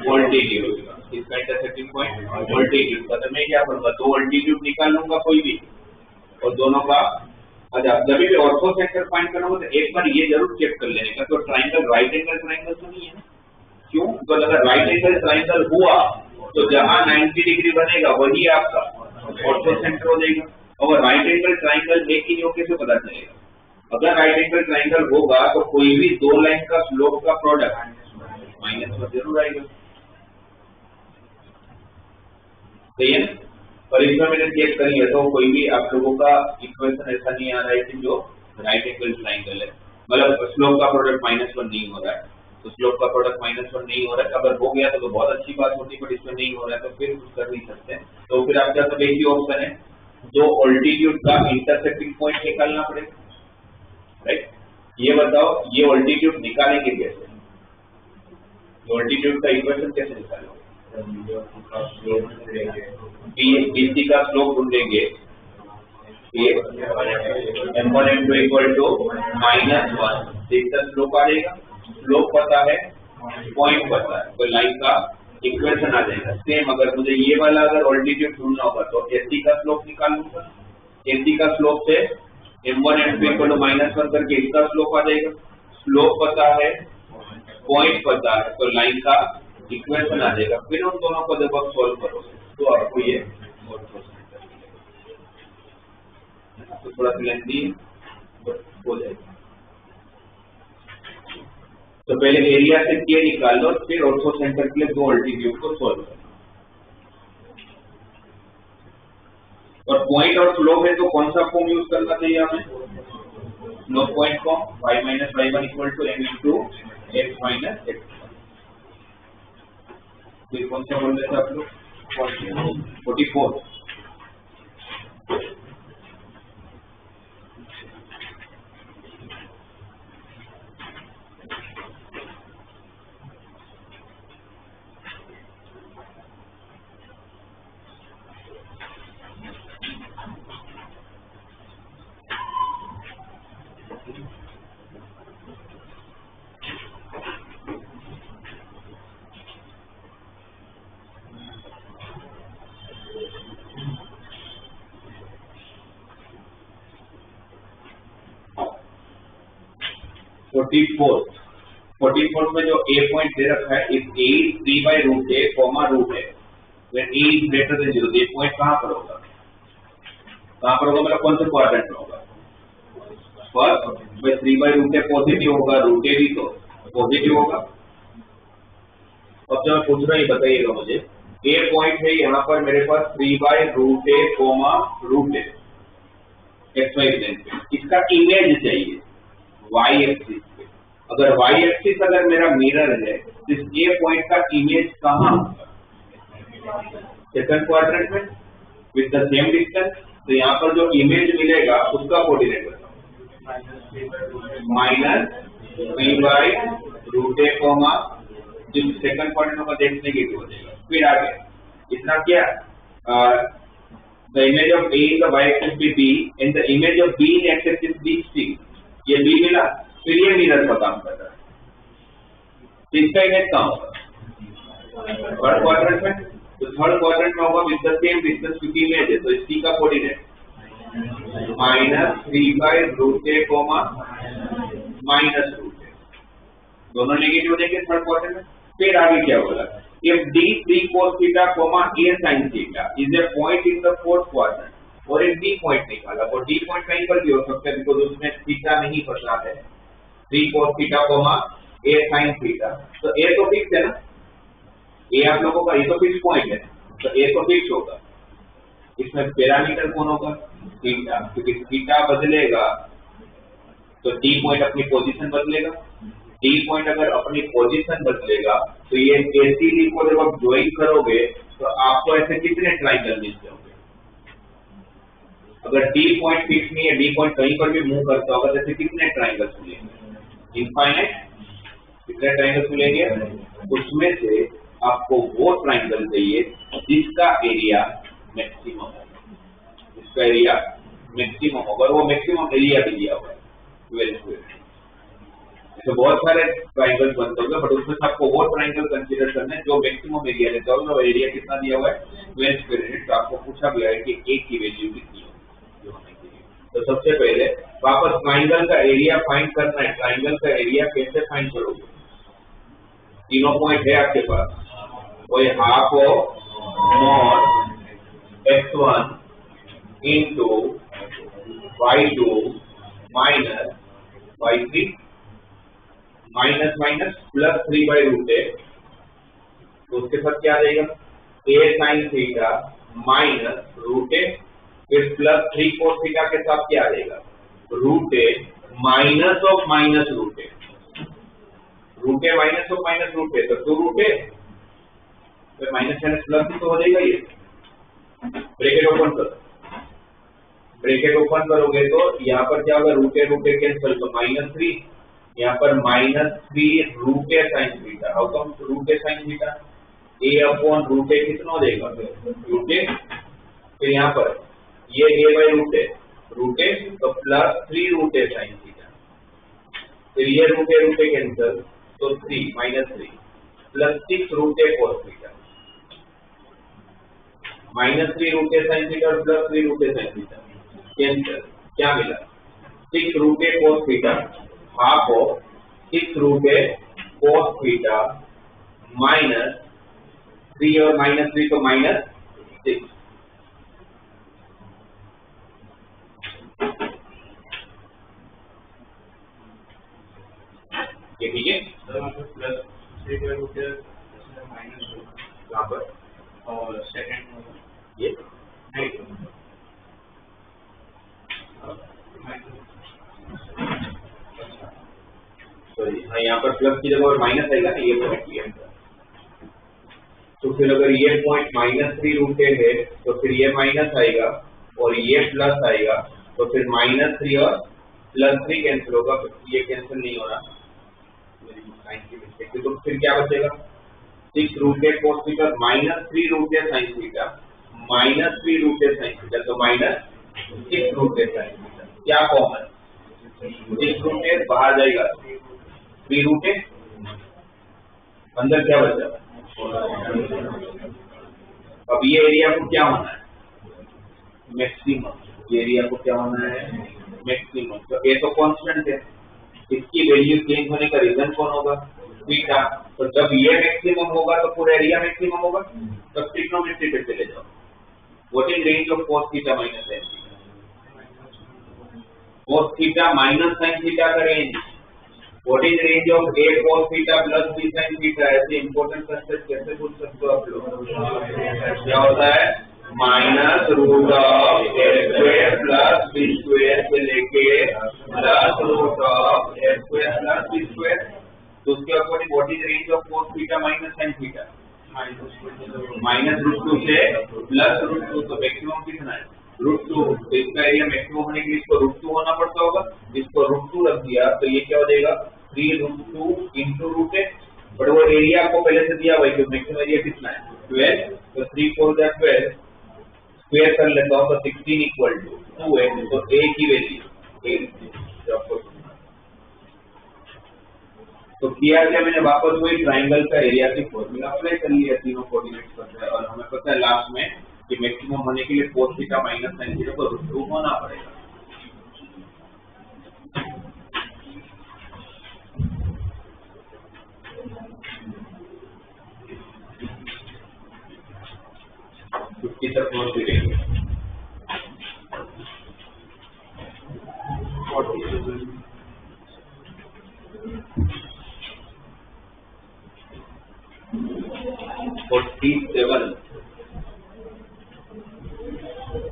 ऑल्टीट्यूड। किसका इंटरसेक्टिंग पॉइंट, ऑल्टीट्यूड। तो मैं क्या करूंगा, दो ऑल्टीट्यूड निकाल लूंगा कोई भी, और दोनों का, अच्छा जब भी ऑर्थो सेंटर फाइंड करना हो तो एक बार ये जरूर चेक कर लेने का, तो ट्राइंगल राइट एंगल ट्राइंगल तो नहीं है ना। क्यों, तो अगर राइट एंगल ट्राइंगल हुआ तो जहां 90 डिग्री बनेगा वही आपका ऑर्थो सेंटर हो जाएगा। और राइट एंगल ट्राइंगल है कि नहीं हो कैसे पता चलेगा, अगर राइट एंगल ट्राइंगल होगा तो कोई भी दो लाइन का स्लोप का प्रोडक्ट -1 जरूर आएगा, सही है। पर इसमें मैंने चेक कर लिया तो कोई भी आप लोगों का इक्वेशन ऐसा नहीं आ रहा है कि जो राइट एंगल ट्राइंगल है, मतलब स्लोप का प्रोडक्ट -1 नहीं हो रहा है। तो स्लोप का प्रोडक्ट -1 नहीं हो रहा है, अगर हो गया तो बहुत अच्छी बात होती है, बट इसमें नहीं हो रहा है तो फिर कुछ कर नहीं सकते। तो फिर आपका सब एक ही ऑप्शन है, दो ऑल्टीट्यूड का इंटरसेक्टिंग पॉइंट निकालना पड़ेगा, राइट। ये बताओ ये ऑल्टीट्यूड निकालेंगे कैसे, ऑल्टीट्यूड का इक्वेशन कैसे निकालोगे, BC का स्लोप ढूंढेंगे, m1 m2 इक्वल टू -1, इसका स्लोप आ जाएगा। स्लोप पता है, पॉइंट पता है, तो लाइन का इक्वेशन आ जाएगा। सेम अगर मुझे ये वाला अगर ऑल्टीट्यूड ढूंढना होगा तो AC का स्लोप निकाल लूंगा, AC का स्लोप से m1 m2 इक्वल टू -1 करके इसका स्लोप आ जाएगा। स्लोप पता है, पॉइंट पता है, तो लाइन का इक्वेशन आ जाएगा। फिर उन दोनों को जब आप सॉल्व करोगे तो आपको ये ऑर्थो सेंटर मिलेगा। तो थोड़ा सा लेंथी हो जाएगा। तो पहले एरिया से k निकाल लो, फिर ऑर्थो सेंटर के लिए दो ऑल्टीट्यूड को सॉल्व करो। और पॉइंट और स्लोप है तो कौन सा फॉर्म यूज करना चाहिए हमें, slope point form, y - y1 equal to m into x minus x। फिर कौन सा बोल रहे थे आप लोग, 44। फोर्टी फोर्थ में जो a पॉइंट दे रखा है, if a is 3/√a, root है, when a is greater than 0, ये पॉइंट कहाँ पर होगा, मतलब कौन से क्वाड्रेंट में होगा, फर्स्ट। 3/√a पॉजिटिव होगा, √a भी तो पॉजिटिव होगा। अब जब पूछ रहा है बताइएगा मुझे, a पॉइंट है यहाँ पर मेरे पास 3/√a, √a xy प्लेन पे, इसका इमेज चाहिए y एक्सिस पे। अगर y एक्सिस अगर मेरा मिरर है तो इस a पॉइंट का इमेज कहाँ होगा, सेकंड क्वाड्रेंट में विद द सेम डिस्टेंस। तो यहाँ पर जो इमेज मिलेगा उसका कोऑर्डिनेट बताओ, माइनस 3/√a कॉमा जो सेकंड क्वाड्रेंट होगा दैट नेगेटिव हो जाएगा। फिर आगे इतना क्या the image of A in the y-axis be B and the image of B in x-axis be C। ये B मिला, फिर ये मिरर का काम कर रहा है। तो इसका इमेज कहाँ होगा? थर्ड क्वाड्रेंट में। तो थर्ड क्वाड्रेंट में होगा विद द सेम डिस्टेंस क्योंकि इमेज है, तो इसकी का कोऑर्डिनेट -3/√a कॉमा -√a, दोनों नेगेटिव देंगे थर्ड क्वाड्रेंट में। फिर आगे क्या बोला? If D 3 cos theta, A sin theta is a point in the fourth quadrant, और एक D point निकाला, और D point कहीं पर भी हो सकता है बिकॉज़ उसमें थीटा नहीं पता है। 3 cos theta, A sin theta, तो A तो फिक्स है ना, A आप लोगों का ये तो फिक्स पॉइंट है, तो A तो फिक्स होगा। इसमें पैरामीटर कौन होगा? थीटा, क्योंकि थीटा बदलेगा तो D पॉइंट अपनी पोजीशन बदलेगा। D पॉइंट अगर अपनी पोजीशन बदलेगा तो ये AC को जब आप ज्वाइन करोगे तो आपको ऐसे कितने ट्रायंगल मिलते होंगे? अगर D पॉइंट फिक्स नहीं है, D पॉइंट कहीं पर भी मूव करता होगा, जैसे कितने ट्रायंगल्स मिलेंगे? इनफाइनाइट। कितने ट्रायंगल्स मिलेंगे? उसमें से आपको वो ट्रायंगल चाहिए जिसका एरिया मैक्सिमम होगा, जिसका एरिया मैक्सिमम होगा, और वो मैक्सिमम एरिया भी दिया हुआ है 12 स्क्वायर। तो बहुत सारे ट्रायंगल्स बनते होंगे, बट उसमें से आपको वो ट्रायंगल कंसीडर करना है जो मैक्सिमम एरिया लेता होगा, और एरिया कितना दिया हुआ है? 12 स्क्वायर यूनिट। तो आपको पूछा गया है कि A की वैल्यू कितनी होगी। तो सबसे पहले वापस ट्रायंगल का एरिया फाइंड करना है। ट्रायंगल का एरिया कैसे फाइंड करोगे? तीनों पॉइंट है आपके पास, वही half of mod x1 into y2 minus y3 minus minus plus 3/√a, तो उसके साथ क्या आ जाएगा? A sin theta minus √a, फिर प्लस 3 cos थीटा के साथ क्या आ जाएगा? √a minus of -√a, √a minus of -√a, तो 2√a, फिर माइनस माइनस प्लस ही तो हो जाएगा। ये ब्रैकेट ओपन करो, ब्रैकेट ओपन करोगे तो यहाँ पर क्या होगा? √a कैंसिल, तो -3, यहाँ पर -3√a sin theta. How come √a sin theta? A upon √a कितना हो जाएगा? √a। फिर यहाँ पर ये A/√a तो प्लस 3√a sin थीटा, फिर ये √a कैंसिल, तो 3 -3 plus 6√a cos theta, -3√a sin theta और plus 3√a sin theta cancel, क्या मिला? 6√a cos theta half of 6√a cos theta minus 3 और -3 तो -6। ये ठीक है, प्लस 3/√a माइनस यहाँ पर, और सेकंड ये सॉरी, यहाँ पर प्लस की जगह और माइनस आएगा ना, ये पॉइंट किया। तो फिर अगर ये पॉइंट -3√a है तो फिर ये माइनस आएगा और ये प्लस आएगा, तो फिर -3 और +3 कैंसिल होगा, ये कैंसिल नहीं हो रहा, मेरी साइन की मिस्टेक थी। तो फिर क्या बचेगा? 6√a cos theta -3√a sin theta -3√a sin theta, तो -6√a sin थीटा। क्या कॉमन? 6√a बाहर जाएगा, 3√a अंदर क्या बचा? अब ये एरिया को क्या होना है? मैक्सिमम। ये एरिया को क्या होना है? मैक्सिमम। तो ए तो कांस्टेंट है, इसकी वैल्यू चेंज होने का रीजन कौन होगा? थीटा। तो जब ये मैक्सिमम होगा तो पूरा एरिया मैक्सिमम होगा। तब ट्रिग्नोमेट्री पे चले जाओ। What is range of cos theta minus sin theta? cos theta minus sin theta का range. What is range of a cos theta plus b sin theta? ऐसे इंपॉर्टेंट कंसेप्ट कैसे पूछ सकते हो आप लोग? क्या होता है? -√(a² + b² से लेके +√(a² + b²। तो उसके according what is range of cos theta minus sin theta? -√2 से +√2। तो मैक्सिमम कितना है? √2। तो इसका एरिया मैक्सिमम होने के लिए इसको √2 होना पड़ता होगा, इसको √2 रख दिया तो ये क्या हो जाएगा 3√2 इंटू √8, बट वो एरिया आपको पहले से दिया हुआ है, मैक्सिमम एरिया कितना है 12, तो 3 4 12 स्क्वायर कर लेता हूँ तो 16 इक्वल टू 2 तो a की वैल्यू 8 तो किया क्या मैंने वापस वही ट्राइंगल का एरिया की फॉर्मूला अप्लाई कर लिया तीनों कोऑर्डिनेट्स पर, और हमें पता है लास्ट में कि मैक्सिमम होने के लिए cos theta minus sin theta को √2 होना पड़ेगा। फिफ्टी तक पहुंच गए 47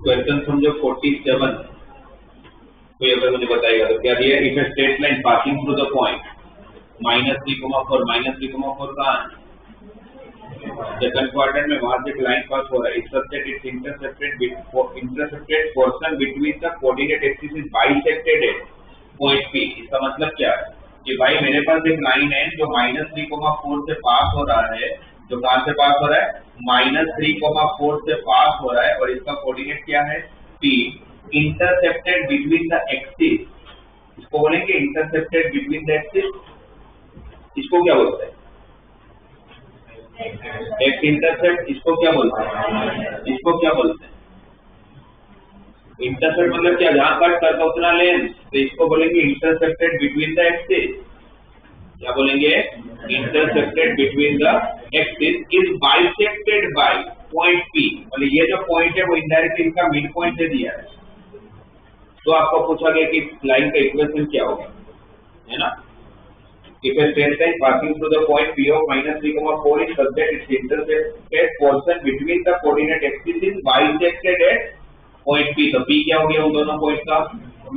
क्वेश्चन समझो 47 कोई अगर मुझे बताएगा तो क्या दिया, if a straight line passing through the point -3,4 कहाँ है सेकंड क्वाड्रेंट में, वहां से एक लाइन पास हो रहा है, it's intercepted portion between the coordinate axis is bisected eight point P। इसका मतलब क्या है कि भाई मेरे पास एक लाइन है जो -3,4 से पास हो रहा है, जो कहां से पास हो रहा है -3,4 से पास हो रहा है, और इसका कोऑर्डिनेट क्या है P, intercepted between the axis, इसको बोलेंगे इंटरसेप्टेड बिटवीन द एक्सिस, इसको क्या बोलते हैं एक इंटरसेप्ट, इसको क्या बोलते हैं, इसको क्या बोलते हैं इंटरसेप्ट मतलब क्या, जहां कट करता उतना लेंथ, तो इसको बोलेंगे इंटरसेप्टेड बिटवीन द एक्सिस, क्या बोलेंगे intercepted between the axis is bisected by point P, मतलब ये जो पॉइंट है वो इनडायरेक्टली इसका मिड पॉइंट दे दिया है। तो आपको पूछा गया कि लाइन का इक्वेशन क्या होगा, है ना, if a straight line passing through the point P of -3,4 is such that its intercepted portion between the coordinate axis is bisected at point P, तो P क्या हो गया उन दोनों पॉइंट का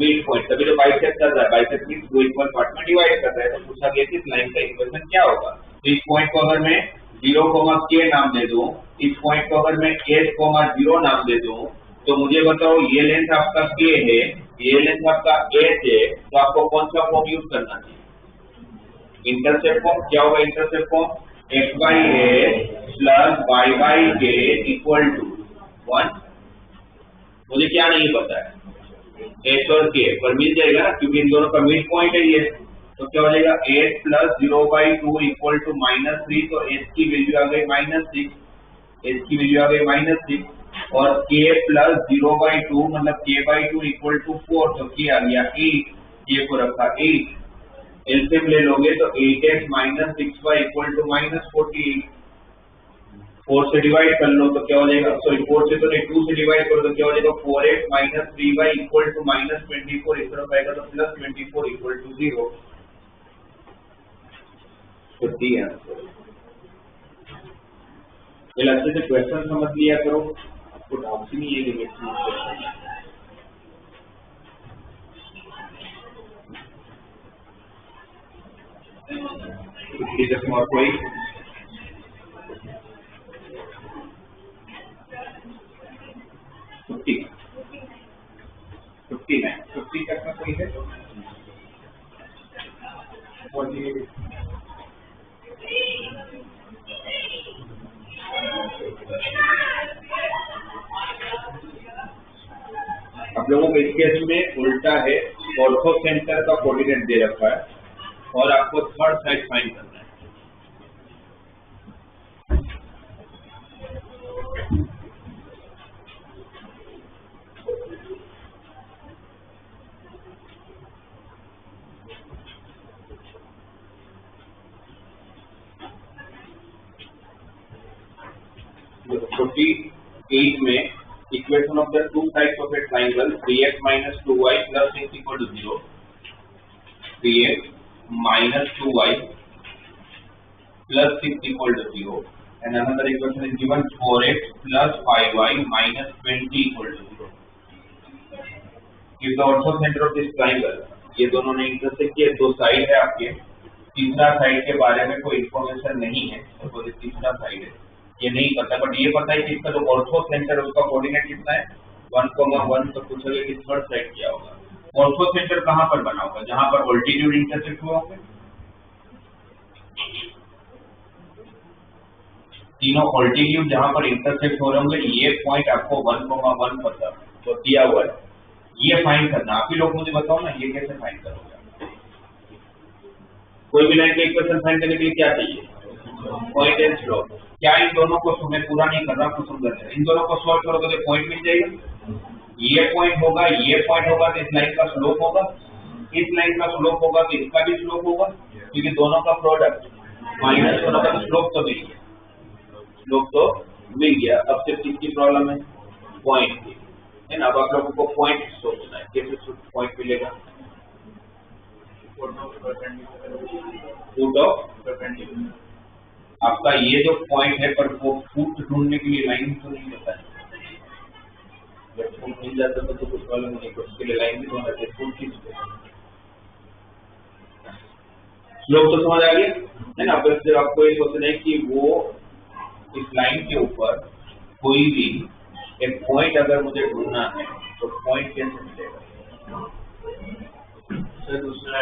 मिड पॉइंट, तभी तो बाइसेक्ट कर रहा है, बाइसेक्ट मींस दो इक्वल पार्ट में डिवाइड कर रहा है। तो पूछा गया कि इस लाइन का इक्वेशन क्या होगा, तो इस पॉइंट को अगर मैं 0, K नाम दे दूं, इस पॉइंट को अगर मैं S, 0 नाम दे दूं, तो मुझे बताओ ये लेंथ आपका K है, ये लेंथ आपका S है, तो आपको कौन सा फॉर्म यूज करना चाहिए, इंटरसेप्ट फॉर्म। क्या होगा intercept form, x by a plus y by k equal to 1। मुझे क्या नहीं पता है s और k, पर मिल जाएगा ना क्योंकि इन दोनों का मिड पॉइंट है ये, तो क्या हो जाएगा 8 प्लस 0/2 इक्वल टू -3, तो s की वैल्यू आ गई -6, s की वैल्यू आ गई -6, और k प्लस 0/2 मतलब k/2 इक्वल टू 4, तो k आ गया 8, k को रखा 8, एलसीएम ले लोगे तो 8x - 6y इक्वल टू -48, 4 से डिवाइड कर लो तो क्या हो जाएगा, सॉरी 4 से तो नहीं 2 से डिवाइड करो तो क्या हो जाएगा 4x - 3y इक्वल टू -24, इस तरफ आएगा तो +24 इक्वल टू 0। तो डी आंसर। पहले अच्छे से क्वेश्चन समझ लिया करो, आपको डाउट ही नहीं है कि मैक्सिमम क्वेश्चन और कोई फिफ्टी तक में कोई है आप लोगों को इस केस में उल्टा है, ऑर्थो सेंटर का कोऑर्डिनेट दे रखा है और आपको थर्ड साइड फाइंड करना है। तो 48 में equation of the two sides of A triangle 3x - 2y + 6 = 0, 3x - 2y + 6 = 0, and another equation is given 4x + 5y - 20 = 0. If the orthocenter of this triangle, ये दोनों ने इंटरसेक्ट किए, दो साइड है आपके, तीसरा साइड के बारे में कोई इंफॉर्मेशन नहीं है, तो तीसरा साइड है ये नहीं पता, बट ये पता है कि इसका जो ऑर्थो सेंटर है उसका कोऑर्डिनेट कितना है 1,1 तो पूछोगे कि थर्ड साइड क्या होगा। ऑर्थो सेंटर कहाँ पर बना होगा? जहां पर ऑल्टीट्यूड इंटरसेक्ट हुआ होगा। तीनों ऑल्टीट्यूड जहां पर इंटरसेक्ट हो रहे होंगे, ये पॉइंट आपको 1,1 पता तो दिया हुआ है, ये फाइंड करना। आप ही लोग मुझे बताओ ना, ये कैसे फाइंड करोगे? कोई भी लाइन का इक्वेशन फाइंड करने के लिए क्या चाहिए? Point and slope. क्या इन दोनों को मैं पूरा नहीं कर रहा, कुछ समझ है, इन दोनों को सॉल्व करोगे तो पॉइंट मिल जाएगा। ये पॉइंट होगा, ये पॉइंट होगा तो इस लाइन का स्लोप होगा, इस लाइन का स्लोप होगा तो इसका भी स्लोप होगा, क्योंकि दोनों का प्रोडक्ट माइनस दोनों का स्लोप तो मिल गया, स्लोप तो मिल गया। अब सिर्फ किसकी प्रॉब्लम है? पॉइंट की, है ना। अब आप लोगों को पॉइंट सोचना है, कैसे पॉइंट मिलेगा? Foot of perpendicular. आपका ये जो पॉइंट है, पर वो फुट ढूंढने के लिए लाइन तो नहीं होता है। जब फुट मिल जाता तो कुछ प्रॉब्लम नहीं, तो उसके लिए लाइन भी ढूंढना चाहिए। फुट किस पे? स्लोप तो समझ आ गया, है ना। बस जब आपको ये सोचना है कि वो इस लाइन के ऊपर कोई भी एक पॉइंट अगर मुझे ढूंढना है तो पॉइंट कैसे मिलेगा? सर दूसरा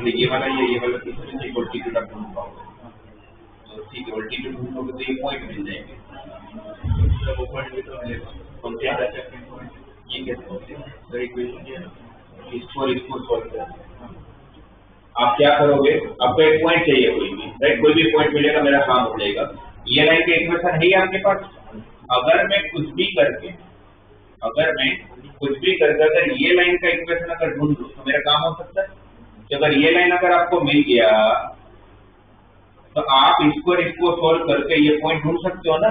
ये वाला ये वाला तीसरे ऑल्टीट्यूड आप ढूंढ पाओगे, तो ठीक है, ऑल्टीट्यूड ढूंढोगे तो ये पॉइंट मिल जाएंगे। वो पॉइंट भी तो मिलेगा, कौन सा ये कैसे? इसको सॉल्व करें। आप क्या करोगे? आपको एक पॉइंट चाहिए कोई भी, राइट? कोई भी पॉइंट मिलेगा, मेरा काम हो जाएगा। ये लाइन का इक्वेशन है आपके पास। अगर मैं कुछ भी करके अगर ये लाइन का इक्वेशन अगर ढूंढ लूं तो मेरा काम हो सकता है कि अगर ये लाइन अगर आपको मिल गया तो आप इसको सॉल्व करके ये पॉइंट ढूंढ सकते हो ना,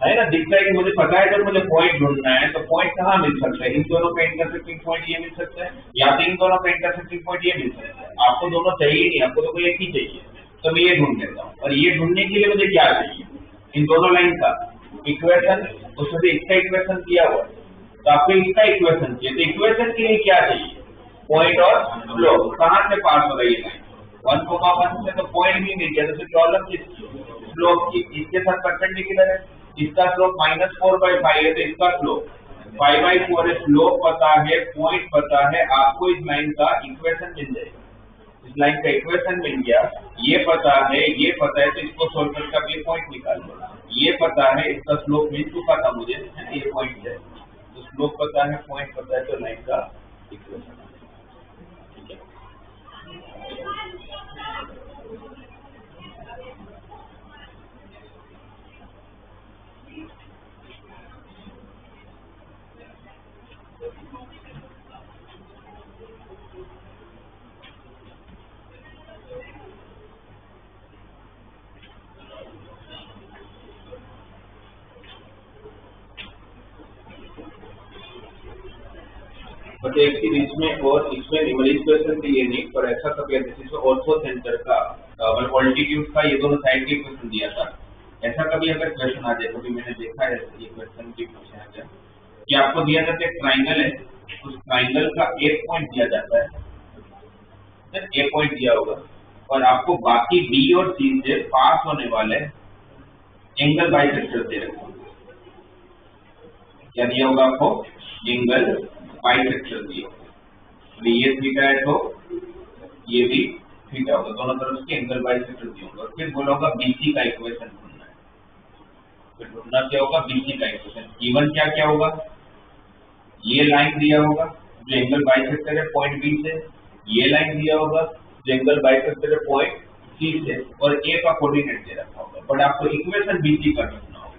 है ना। दिखता है कि मुझे पता है, जब मुझे पॉइंट ढूंढना है तो पॉइंट कहाँ मिल सकता है? इन दोनों का इंटरसेक्टिंग पॉइंट ये मिल सकता है, या तो इन दोनों का इंटरसेक्टिंग पॉइंट ये मिल सकता है। आपको दोनों चाहिए नहीं, आपको तो कोई एक ही चाहिए, तो मैं ये ढूंढ लेता हूँ। और ये ढूंढने के लिए मुझे क्या चाहिए? इन दोनों लाइन का इक्वेशन, उसमें से इसका इक्वेशन किया हुआ, तो आपको इसका इक्वेशन चाहिए। तो इक्वेशन के लिए क्या चाहिए? पॉइंट और स्लोप। कहाँ से पास हो रही है? 1,1 से। तो पॉइंट भी मिल गया, तो प्रॉब्लम किसकी? स्लोप की। इसके साथ परपेंडिकुलर है, इसका स्लोप -4/5 है, तो इसका स्लोप 5/4 है। स्लोप पता है, पॉइंट पता है, आपको इस लाइन का इक्वेशन मिल जाएगा। इस लाइन का इक्वेशन मिल गया, ये पता है, ये पता है, तो इसको सोल्व करके आप ये पॉइंट निकाल लो। ये पता है, इसका स्लोप मिल चुका था मुझे, है ना, ये पॉइंट है, तो स्लोप पता है, पॉइंट पता है, तो लाइन का इक्वेशन। ठीक है, बट एक चीज इसमें, और इसमें न्यूमेरिक क्वेश्चन के लिए नहीं, पर ऐसा कभी इसमें ऑर्थो सेंटर का ऑल्टीट्यूड का ये दोनों साइड के क्वेश्चन दिया था। ऐसा कभी अगर क्वेश्चन आ जाए, कभी मैंने देखा है ये क्वेश्चन भी पूछा आ जाए कि आपको दिया जाता है ट्राइंगल है, उस ट्राइंगल का एक पॉइंट दिया जाता है, एक पॉइंट दिया होगा, और आपको बाकी डी और सी से पास होने वाले एंगल बाइसेक्टर दे रखे होंगे। क्या दिया होगा आपको? एंगल बाइसेक्टर दिया होगा। ये थीटा है तो ये भी थीटा होगा, दोनों तरफ के एंगल बाइसेक्टर दिए होंगे। और फिर बोला होगा बीसी का इक्वेशन ढूंढना है। फिर ढूंढना क्या होगा? बीसी का इक्वेशन। गिवन क्या क्या होगा? ये लाइन दिया होगा जो एंगल बाइसेक्टर है पॉइंट बी से, ये लाइन दिया होगा जो एंगल बाइसेक्टर है पॉइंट सी से, और ए का कोऑर्डिनेट दे रखा होगा। बट आपको इक्वेशन बीसी का ढूंढना होगा।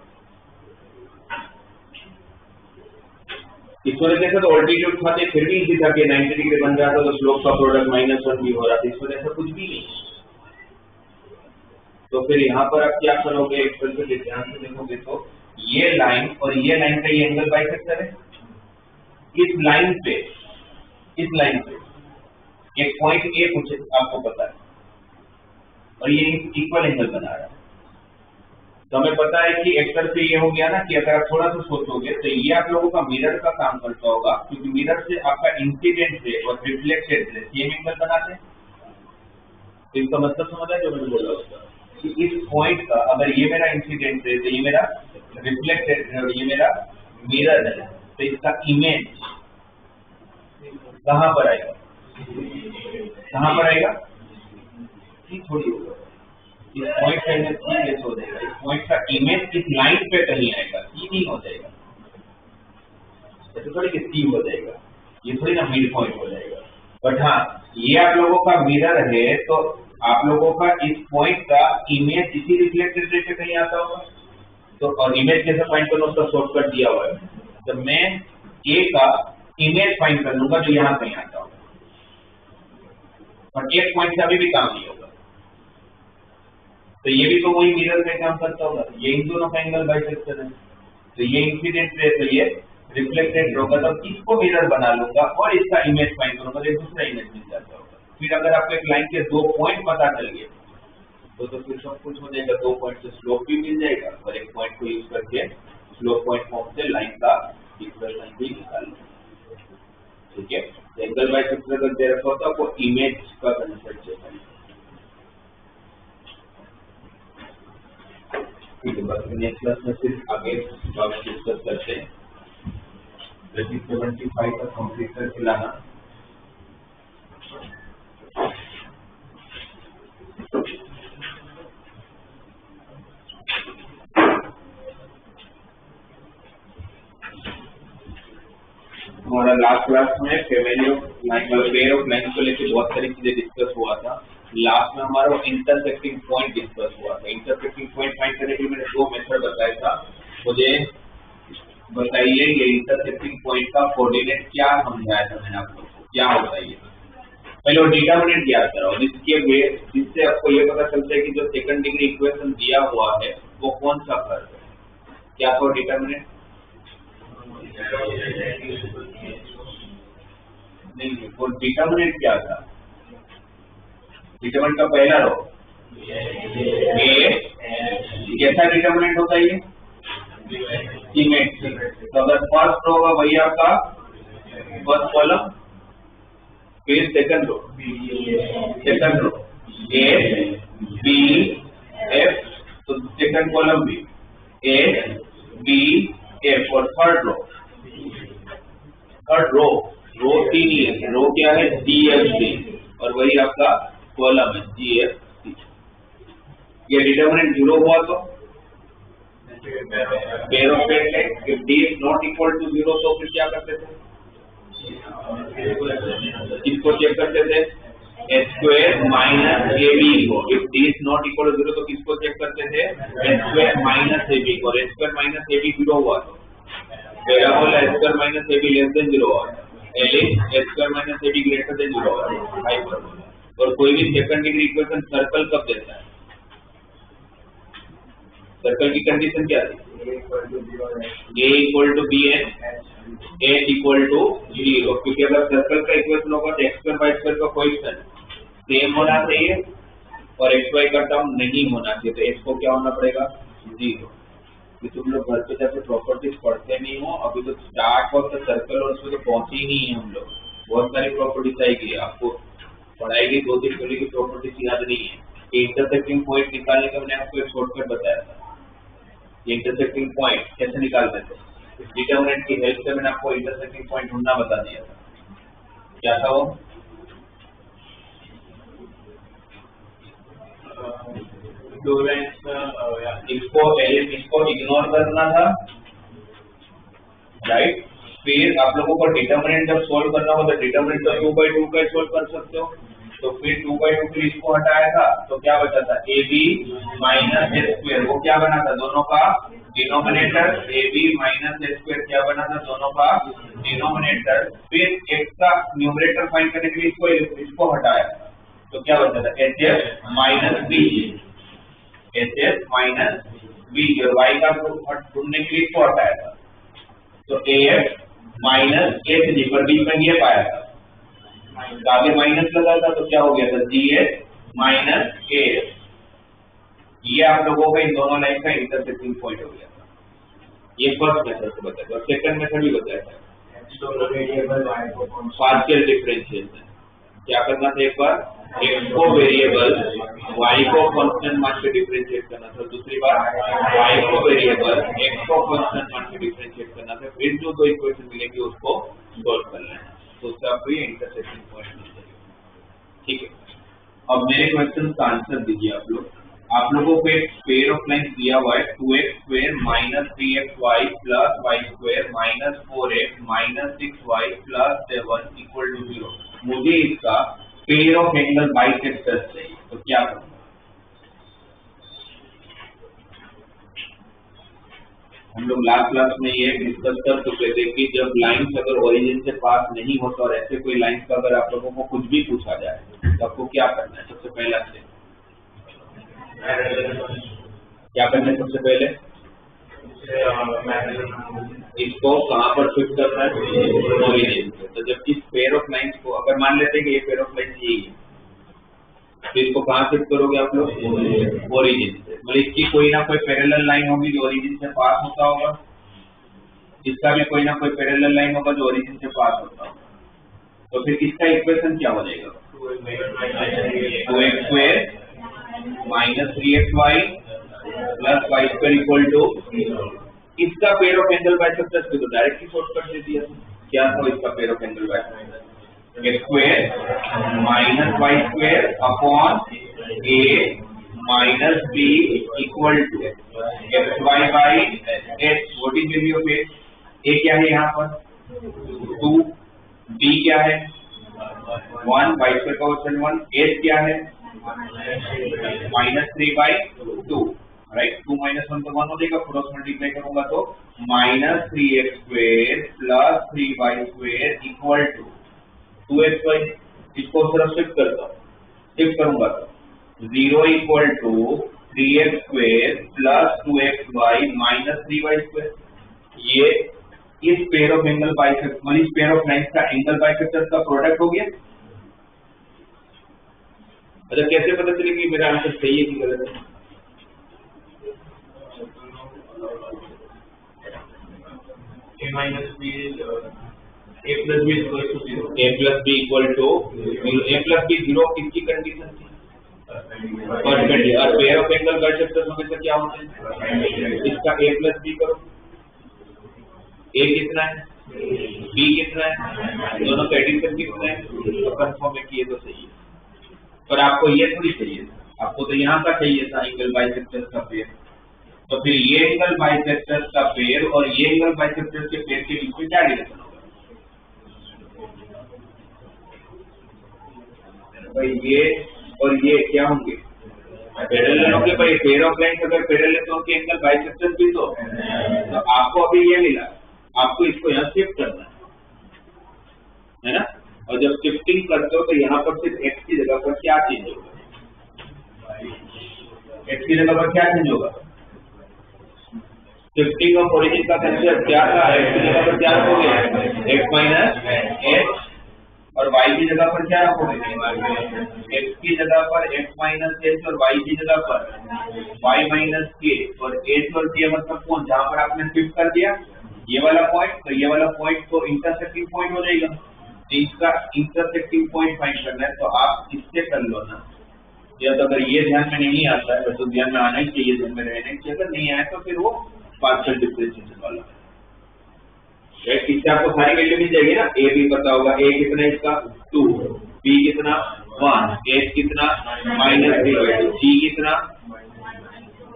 इस वजह से तो ऑल्टीट्यूड था, फिर भी इजी था कि 90 डिग्री बन जाता तो स्लोप का प्रोडक्ट -1 भी हो रहा था। इस वजह से कुछ भी नहीं। तो फिर यहाँ पर आप क्या करोगे? एक फिर से ध्यान से देखोगे तो ये लाइन और ये लाइन का ये एंगल बाइसेक्टर है। इस लाइन पे एक पॉइंट ए कुछ आपको पता है, और ये इक्वल एंगल बना रहा है। तो हमें पता है कि एक तरफ से ये हो गया ना कि अगर आप थोड़ा सा सोचोगे तो ये आप लोगों का मिरर का काम करता होगा, क्योंकि मिरर से आपका इंसिडेंट रे और रिफ्लेक्टेड रे सेम एंगल बनाते हैं। तो इसका मतलब समझ आया जो मैंने बोला उसका, कि इस पॉइंट का अगर ये मेरा इंसिडेंट रे तो ये मेरा रिफ्लेक्टेड, ये मेरा मिरर है, तो इसका इमेज कहाँ पर आएगा, कहाँ पर आएगा, ये थोड़ी होगा, इस पॉइंट का इमेज कैसे हो जाएगा, इस पॉइंट का इमेज इस लाइन पे कहीं आएगा, ये नहीं हो जाएगा, ऐसे थोड़ी कि सी हो जाएगा, ये थोड़ी ना मिड पॉइंट हो जाएगा। बट हाँ, ये आप लोगों का मिरर है, तो आप लोगों का इस पॉइंट का इमेज इसी रिफ्लेक्टेड रे पे कहीं आता होगा, तो और इमेज कैसे फाइंड करना उसका शॉर्टकट दिया हुआ है, तो मैं ए का इमेज फाइंड कर लूंगा जो यहाँ कहीं आता होगा, और एक पॉइंट से अभी भी काम नहीं होगा, तो ये भी तो वही मिरर का काम करता होगा, ये इन दोनों का एंगल बाइसेक्टर है, तो ये इंसिडेंट रे, तो ये रिफ्लेक्टेड होगा, तो इसको मिरर बना लूंगा और इसका इमेज फाइंड करूंगा, तो दूसरा इमेज मिल जाता होगा। फिर अगर आपको एक लाइन के 2 पॉइंट पता चल गए तो फिर सब कुछ हो जाएगा, 2 पॉइंट से स्लोप भी मिल जाएगा और एक पॉइंट को यूज करके स्लोप पॉइंट फॉर्म से लाइन का इक्वेशन भी निकाल लेंगे, ठीक है। एंगल बाइसेक्टर अगर दे रखा होता तो इमेज का कंसेप्ट है, ठीक है। बस नेक्स्ट क्लास में फिर आगे डिस्कस करते हैं, 75 का कंप्लीट करके लाना। हमारा लास्ट क्लास में family of pair of line को लेकर बहुत सारी चीजें डिस्कस हुआ था। लास्ट में हमारा इंटरसेक्टिंग पॉइंट डिस्कस हुआ था। इंटरसेक्टिंग पॉइंट फाइंड करने के लिए मैंने 2 मेथड बताया था। मुझे बताइए ये इंटरसेक्टिंग पॉइंट का कोऑर्डिनेट क्या समझाया था मैंने आपको, क्या होता है ये। पहले वो डिटरमिनेंट याद कराओ, जिससे आपको ये पता चलता है कि जो सेकंड डिग्री इक्वेशन दिया हुआ है वो कौन सा कर्व है। क्या था डिटरमिनेंट? नहीं, वो डिटरमिनेंट क्या था? डिटरमिनेंट का पहला रो ए, कैसा डिटरमिनेंट होता है ये? सिमेट्रिक। तो अगर फर्स्ट रो होगा वही आपका फर्स्ट कॉलम, फिर second row A B F, तो सेकंड कॉलम भी ए बी एफ, और थर्ड रो 3 ही है। रो क्या है? डी एफ सी, और वही आपका कॉलम है जी एफ सी। ये डिटरमिनेंट 0 हुआ तो pair of pair, if D is not equal to 0 तो फिर क्या करते थे? किसको चेक करते थे? एच स्क्वायर माइनस ए बी को। If D is not equal to 0 तो किसको चेक करते थे? एच स्क्वायर माइनस ए बी को। एच स्क्वायर माइनस ए बी 0 हुआ तो पैराबोला एच स्क्वायर माइनस ए बी लेस देन 0 हुआ, एलिप्स एच स्क्वायर माइनस ए बी ग्रेटर देन 0 हुआ, हाइपरबोला। और कोई भी सेकंड डिग्री इक्वेशन सर्कल कब देता है? सर्कल की कंडीशन क्या थी? a equal to b and, h equal to 0, क्योंकि अगर सर्कल का इक्वेशन होगा तो x स्क्वायर बाई स्क्वायर का कोएफिशिएंट सेम होना चाहिए और xy का टर्म नहीं होना चाहिए, तो h को क्या होना पड़ेगा? 0। कि तुम लोग घर पे जाके प्रॉपर्टीज पढ़ते नहीं हो, अभी तो स्टार्ट हो तो सर्कल और उसमें तो पहुंचे ही नहीं है हम लोग। बहुत सारी प्रॉपर्टीज आएगी, आपको पढ़ाएगी 2 दिन पहले की प्रॉपर्टीज याद नहीं है। इंटरसेक्टिंग पॉइंट निकालने का मैंने आपको एक शॉर्टकट बताया था। इंटरसेक्टिंग पॉइंट कैसे निकालते थे? इस डिटरमिनेंट की हेल्प से मैंने आपको इंटरसेक्टिंग पॉइंट ढूंढना बता दिया था। क्या था वो? इसको इग्नोर करना था, राइट। फिर आप लोगों को डिटरमिनेंट जब सोल्व करना हो तो डिटरमिनेंट तो 2/2 का सोल्व कर सकते हो, तो फिर 2/2 के लिए इसको हटाया था तो क्या बचा था? A b minus a square. वो क्या बना था? दोनों का denominator. A b minus a square क्या बना था? दोनों का डिनोमिनेटर। फिर x का न्यूमरेटर फाइंड करने के लिए इसको हटाया तो क्या बचा था? H f minus b, h f minus b. और y का ढूंढने के लिए इसको हटाया था तो A F minus H G, पर बीच में ये पाया था, आगे माइनस लगा था तो क्या हो गया था? जी एच माइनस ए। ये आप लोगों का इन दोनों लाइन का इंटरसेक्टिंग पॉइंट हो गया था। ये फर्स्ट मेथड को बताया था, और सेकंड मेथड भी बताया था पार्शियल डिफरेंशिएशन। क्या करना था? एक बार x को वेरिएबल y को कांस्टेंट मान से डिफरेंशिएट करना था, दूसरी बात y को वेरिएबल x को कांस्टेंट मान से डिफरेंशिएट करना था, फिर जो दो इक्वेशन मिलेंगे उसको सॉल्व कर लेना, तो उससे आपको ये इंटरसेक्शन पॉइंट मिल जाएगा। ठीक है, अब मेरे क्वेश्चन का आंसर दीजिए आप लोग। आप लोगों को एक पेयर ऑफ लाइन्स दिया हुआ है 2x square minus 3xy plus y square minus 4x minus 6y plus 7 equal to 0। मुझे इसका पेयर ऑफ एंगल बाइसेक्टर्स चाहिए, तो क्या करूंगा? हम लोग लास्ट क्लास में ये डिस्कस कर चुके थे कि जब लाइन्स अगर ओरिजिन से पास नहीं होता और ऐसे कोई लाइन्स का अगर आप लोगों को कुछ भी पूछा जाए तो आपको क्या करना है? सबसे पहला से क्या करना है? सबसे पहले इसको कहाँ पर शिफ्ट करना है? ओरिजिन पे। तो जब इस पेयर ऑफ लाइन्स को अगर मान लेते हैं कि ये पेयर ऑफ लाइन्स यही है, तो इसको कहाँ शिफ्ट करोगे आप लोग? ओरिजिन से। मतलब इसकी कोई ना कोई पैरेलल लाइन होगी जो ओरिजिन से पास होता होगा, इसका भी कोई ना कोई पैरेलल लाइन होगा जो ओरिजिन से पास होता होगा, तो फिर इसका इक्वेशन क्या हो जाएगा? 2x square minus 3xy plus y square equal to, इसका पेयर ऑफ एंगल बाइसेक्टर्स को तो डायरेक्ट ही शॉर्टकट दे दिया। क्या था इसका pair of angle bisectors? x square minus y square upon a minus b equal to xy by h। What is value of a? a क्या है यहाँ पर? 2, b क्या है? 1, y स्क्वायर का वर्ग 1, h क्या है? Minus 3 by 2, right. 2 माइनस 1 तो 1 हो जाएगा, क्रॉस मल्टीप्लाई करूंगा तो minus 3x square plus 3y square equal to 2xy। इसको तरफ शिफ्ट करता हूँ, शिफ्ट करूंगा तो 0 equal to 3x square plus 2xy minus 3y square. ये इस पेयर ऑफ एंगल बाइसेक्टर, मतलब इस पेयर ऑफ लाइन्स का एंगल बाइसेक्टर्स का प्रोडक्ट हो गया। अच्छा, कैसे पता चले कि मेरा आंसर सही है कि गलत है? a minus b is a plus b is equal to 0. a plus b equal to 0। a plus b 0 किसकी कंडीशन थी? First condition. और पेयर ऑफ एंगल बाइसेक्टर्स हमेशा क्या होते हैं? इसका a plus b करो, a कितना है, b कितना है, दोनों का एडिशन कितना है, तो कंफर्म है कि ये तो सही है। पर आपको ये थोड़ी चाहिए था, आपको तो यहाँ का चाहिए था एंगल बाइसेक्टर्स का पेयर। तो फिर ये एंगल बाइसेक्टर्स का पेयर और ये एंगल बाइसेक्टर्स के पेयर के बीच में क्या रिलेशन होगा? भाई ये और ये क्या होंगे? पैरेलल होंगे। भाई पेयर ऑफ लाइन्स अगर पैरेलल तो उनके एंगल बाइसेक्टर्स भी तो आपको अभी ये मिला, आपको इसको यहाँ शिफ्ट करना है ना। और जब शिफ्टिंग करते हो तो यहाँ पर सिर्फ x की जगह पर क्या चेंज होगा? x की जगह पर क्या चेंज होगा? शिफ्टिंग ऑफ ओरिजिन का कंसेप्ट क्या था? x की जगह पर क्या रखोगे? x minus h। और y की जगह पर क्या रखोगे? x की जगह पर x माइनस h और y की जगह पर y माइनस k। और h और k मतलब कौन? जहां पर आपने शिफ्ट कर दिया ये वाला पॉइंट, तो ये वाला पॉइंट तो इंटरसेक्टिंग पॉइंट हो जाएगा। इसका इंटरसेक्टिंग पॉइंट फाइंड करना है तो आप इससे कर लो ना। या तो अगर ये ध्यान में नहीं आता है तो ध्यान में आना ही चाहिए, ध्यान में रहना ही चाहिए। अगर नहीं आया तो फिर वो पार्शियल डिफरेंशिएशन वाला है। इससे आपको सारी वैल्यू मिल जाएगी ना। a भी पता होगा, a कितना है इसका 2, b कितना 1, h कितना माइनस 3, g कितना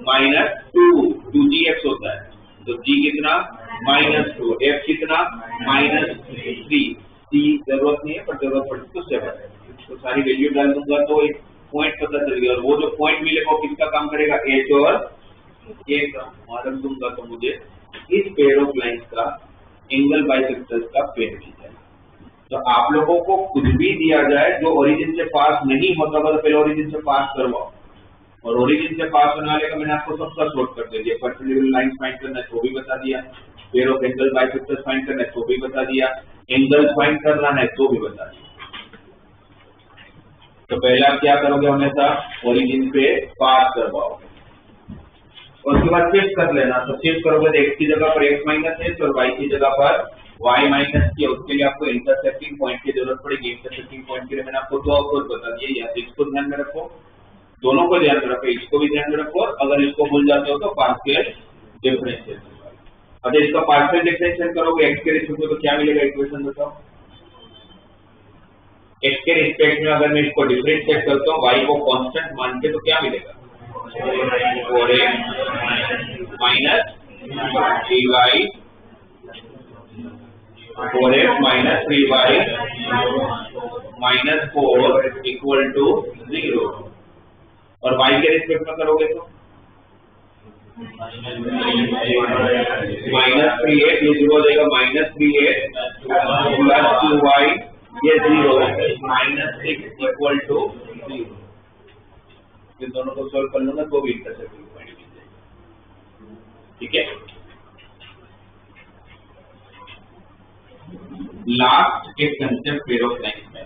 माइनस 2gx होता है, तो g कितना माइनस 2, f कितना माइनस 3, c जरूरत नहीं है पर जरूरत पड़ती तो 7। तो सारी वैल्यू डाल दूंगा तो एक पॉइंट पता चल गया। और वो जो पॉइंट मिलेगा वो किसका काम करेगा? h और k का। और दूंगा तो मुझे इस पेयर ऑफ लाइन्स का एंगल बाइसेक्टर्स का पेयर मिल जाएगा। तो आप लोगों को कुछ भी दिया जाए जो ओरिजिन से पास नहीं होता तो पहले ओरिजिन से पास करवाओ। और ओरिजिन से पास होने वाले का मैंने आपको सबका शॉर्ट कर दिया। पर्टिकुलर लाइन फाइंड करना है तो भी बता दिया, pair of angle bisectors find करना है तो भी बता दिया, एंगल फाइंड करना है तो भी बता दिया। तो पहले आप क्या करोगे? हमेशा ओरिजिन पे पास करवाओगे और उसके बाद शिफ्ट कर लेना। तो शिफ्ट करोगे तो x की जगह पर x माइनस h और y की जगह पर y माइनस किया उसके लिए आपको इंटरसेक्टिंग पॉइंट की जरूरत पड़ेगी। इंटरसेक्टिंग पॉइंट के लिए मैंने आपको दो अप्रोच बता दिए, या इसको ध्यान में रखो, दोनों को ध्यान में रखो, इसको भी ध्यान में रखो, और अगर इसको भूल जाते हो तो पार्शियल डिफरेंशिएशन। अच्छा, इसका पार्शियल डिफरेंशिएशन करोगे x के रिस्पेक्ट में तो क्या मिलेगा, इक्वेशन बताओ। x के रिस्पेक्ट में अगर मैं इसको डिफरेंशिएट करता हूँ y को कांस्टेंट मान के, तो क्या मिलेगा, 4x minus 3y, 4x minus 3y minus 4 equal to 0। और y के रिस्पेक्ट में करोगे तो माइनस 3x, ये 0 हो जाएगा, माइनस 3x प्लस 2y, ये 0, माइनस 6 इक्वल टू 0। ये दोनों को सोल्व कर लूंगा तो भी इंटरसेक्टिंग पॉइंट मिल जाएगा। ठीक है, लास्ट एक कंसेप्ट पेयर ऑफ लाइन्स में,